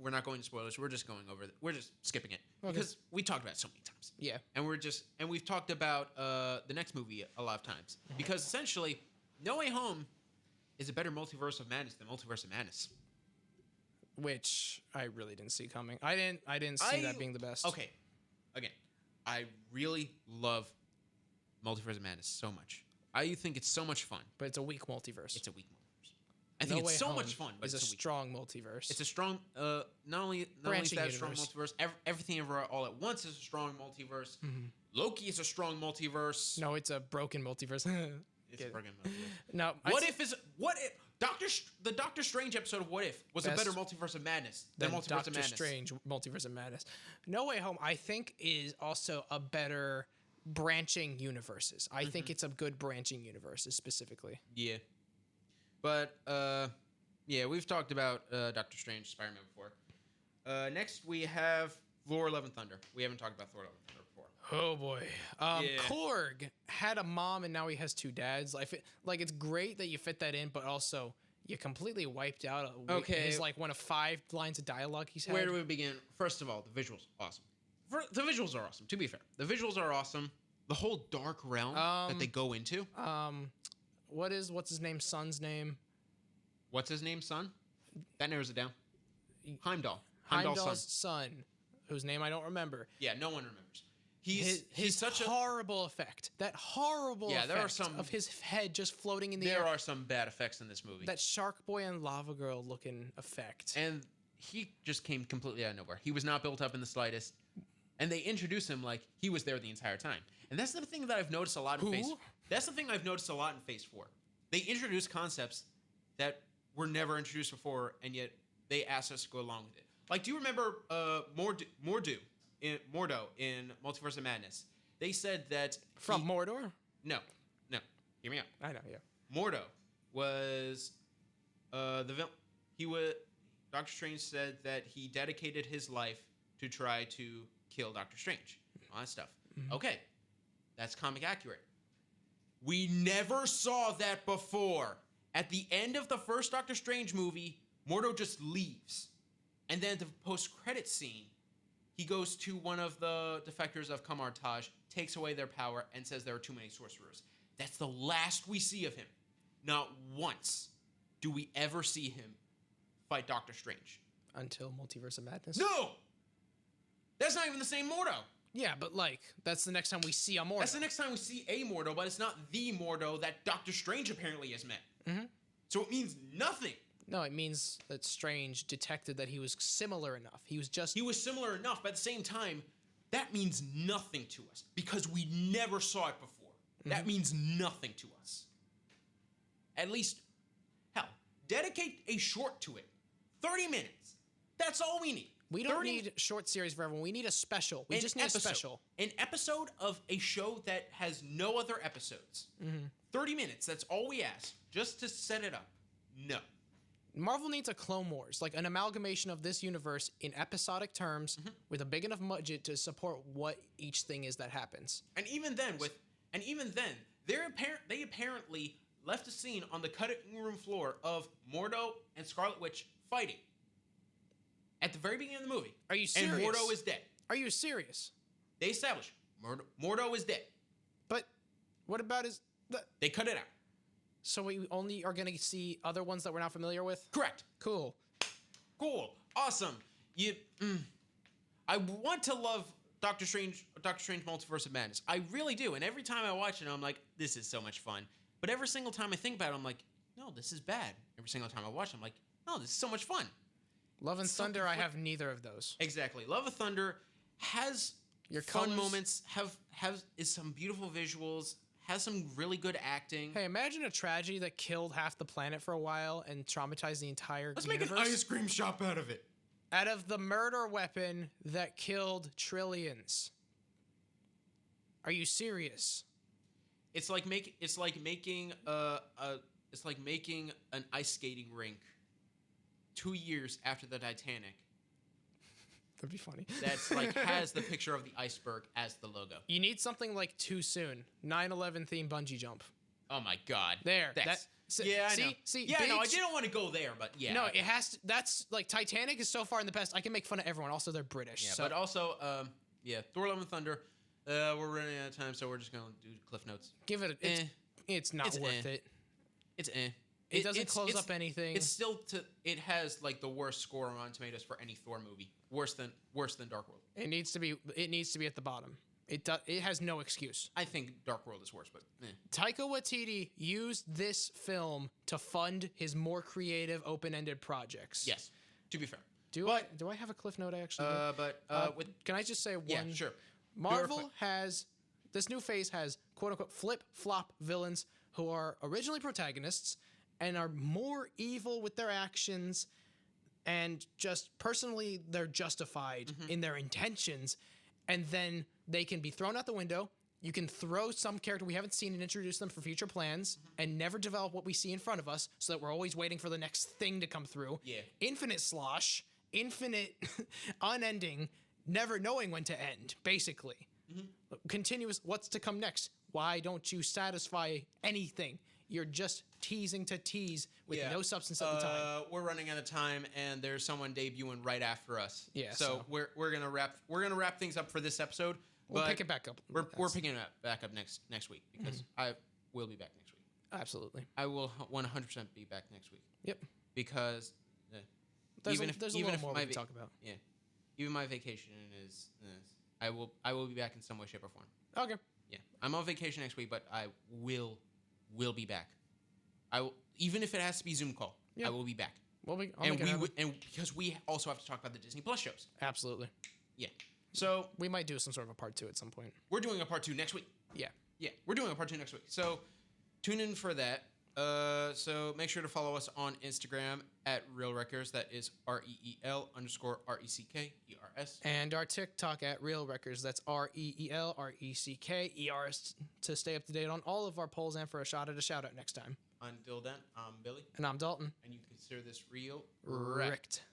we're not going to spoilers. We're just going over it. We're just skipping it because we talked about it so many times. Yeah, and we've talked about the next movie a lot of times because essentially, No Way Home is a better Multiverse of Madness than Multiverse of Madness, which I really didn't see coming. I didn't see that being the best. Okay, again, I really love Multiverse of Madness so much. I think it's so much fun. But it's a weak multiverse. It's a weak multiverse. I think it's so much fun. But it's a strong multiverse. It's a strong, not only is that a strong multiverse, everything ever all at once is a strong multiverse. Loki is a strong multiverse. No, it's a broken multiverse. It's a broken multiverse. No, the Doctor Strange episode of What If was a better Multiverse of Madness than Multiverse of Madness. Doctor Strange Multiverse of Madness. No Way Home, I think, is also a better branching universes. I think it's a good branching universes specifically. Yeah. But we've talked about Doctor Strange, Spider-Man before. Next we have Thor: Love and Thunder. We haven't talked about Thor: Love and Thunder before. Oh boy. Korg had a mom and now he has two dads. Like it's great that you fit that in, but also you completely wiped out his one of 5 lines of dialogue he's had. Where do we begin? First of all, the visuals awesome. The visuals are awesome, to be fair. The visuals are awesome. The whole dark realm that they go into. What's his name? Son's name? What's his name? Son? That narrows it down. Heimdall. Heimdall's son, whose name I don't remember. Yeah, no one remembers. He's such horrible effect. That horrible effect there are some, of his head just floating in the air. There are some bad effects in this movie. That Shark Boy and Lava Girl looking effect. And he just came completely out of nowhere. He was not built up in the slightest. And they introduced him like he was there the entire time. And that's the thing that I've noticed a lot in Phase 4. That's the thing I've noticed a lot in Phase 4. They introduce concepts that were never introduced before, and yet they asked us to go along with it. Like, do you remember Mordo in Multiverse of Madness? They said that from Mordor? No. Hear me out. I know, yeah. Mordo was the villain. Doctor Strange said that he dedicated his life to try to kill Doctor Strange. All that stuff. Okay. That's comic accurate. We never saw that before. At the end of the first Doctor Strange movie, Mordo just leaves. And then the post-credit scene, he goes to one of the defectors of Kamartaj, takes away their power, and says there are too many sorcerers. That's the last we see of him. Not once do we ever see him fight Doctor Strange. Until Multiverse of Madness? No! That's not even the same Mordo. Yeah, but that's the next time we see a Mordo. That's the next time we see a Mordo, but it's not the Mordo that Doctor Strange apparently has met. So it means nothing. No, it means that Strange detected that he was similar enough. He was similar enough, but at the same time, that means nothing to us because we never saw it before. That means nothing to us. at least, hell, dedicate a short to it. 30 minutes. That's all we need. We don't need short series for everyone. We need a special. We just need a special. An episode of a show that has no other episodes. 30 minutes. That's all we ask. Just to set it up. No. Marvel needs a Clone Wars, like an amalgamation of this universe in episodic terms with a big enough budget to support what each thing is that happens. And even then, they apparently left a scene on the cutting room floor of Mordo and Scarlet Witch fighting. At the very beginning of the movie. Are you serious? And Mordo is dead. Are you serious? They established Mordo is dead. But what about They cut it out. So we only are going to see other ones that we're not familiar with? Correct. Cool. Awesome. I want to love Doctor Strange Multiverse of Madness. I really do. And every time I watch it, I'm like, this is so much fun. But every single time I think about it, I'm like, no, this is bad. Every single time I watch it, I'm like, no, this is so much fun. Love and Thunder, I have neither of those. Exactly. Love of Thunder has Your fun moments, is some beautiful visuals, has some really good acting. Hey, imagine a tragedy that killed half the planet for a while and traumatized the entire universe. Let's make an ice cream shop out of it. Out of the murder weapon that killed trillions. Are you serious? It's like making an ice skating rink 2 years after the Titanic. That'd be funny. That's like has the picture of the iceberg as the logo. You need something like Too Soon. 9/11 themed bungee jump. Oh my god. There. I know. Yeah, no, I didn't want to go there, but yeah. No, it has to. That's like Titanic is so far in the past. I can make fun of everyone. Also, they're British. Yeah, so. but also, Thor: Love and Thunder. We're running out of time, so we're just gonna do cliff notes. Give it. It's not worth it. It's It doesn't close up anything. It has like the worst score on Rotten Tomatoes for any Thor movie. Worse than Dark World. It needs to be at the bottom. It has no excuse. I think Dark World is worse, but Taika Waititi used this film to fund his more creative, open-ended projects. Yes, to be fair. Do I have a cliff note I actually can I just say one? Yeah, sure. Marvel has this new phase has quote-unquote flip-flop villains who are originally protagonists and are more evil with their actions and just personally they're justified in their intentions, and then they can be thrown out the window. You can throw some character we haven't seen and introduce them for future plans and never develop what we see in front of us so that we're always waiting for the next thing to come through. Yeah. Infinite slosh, infinite unending, never knowing when to end, basically. Continuous what's to come next. Why don't you satisfy anything? You're just teasing to tease with no substance at the time. We're running out of time, and there's someone debuting right after us. Yeah, So we're gonna wrap things up for this episode. We'll but pick it back up. We're picking it back up next week because I will be back next week. Absolutely. I will 100% be back next week. Yep. Because There's a little more we can talk about. Yeah. Even my vacation is I will be back in some way, shape, or form. Okay. Yeah. I'm on vacation next week, but I will be back. I will, even if it has to be Zoom call. Yeah. I will be back. And because we also have to talk about the Disney Plus shows. Absolutely. Yeah. So we might do some sort of a part 2 at some point. we're doing a part 2 next week. Yeah. Yeah, we're doing a part 2 next week. So tune in for that. So make sure to follow us on Instagram at Real Wreckers. That is REEL_RECKERS. And our TikTok at Real Wreckers. That's REELRECKERS to stay up to date on all of our polls and for a shot at a shout out next time. Until then, I'm Billy. And I'm Dalton. And you consider this real Wrecked.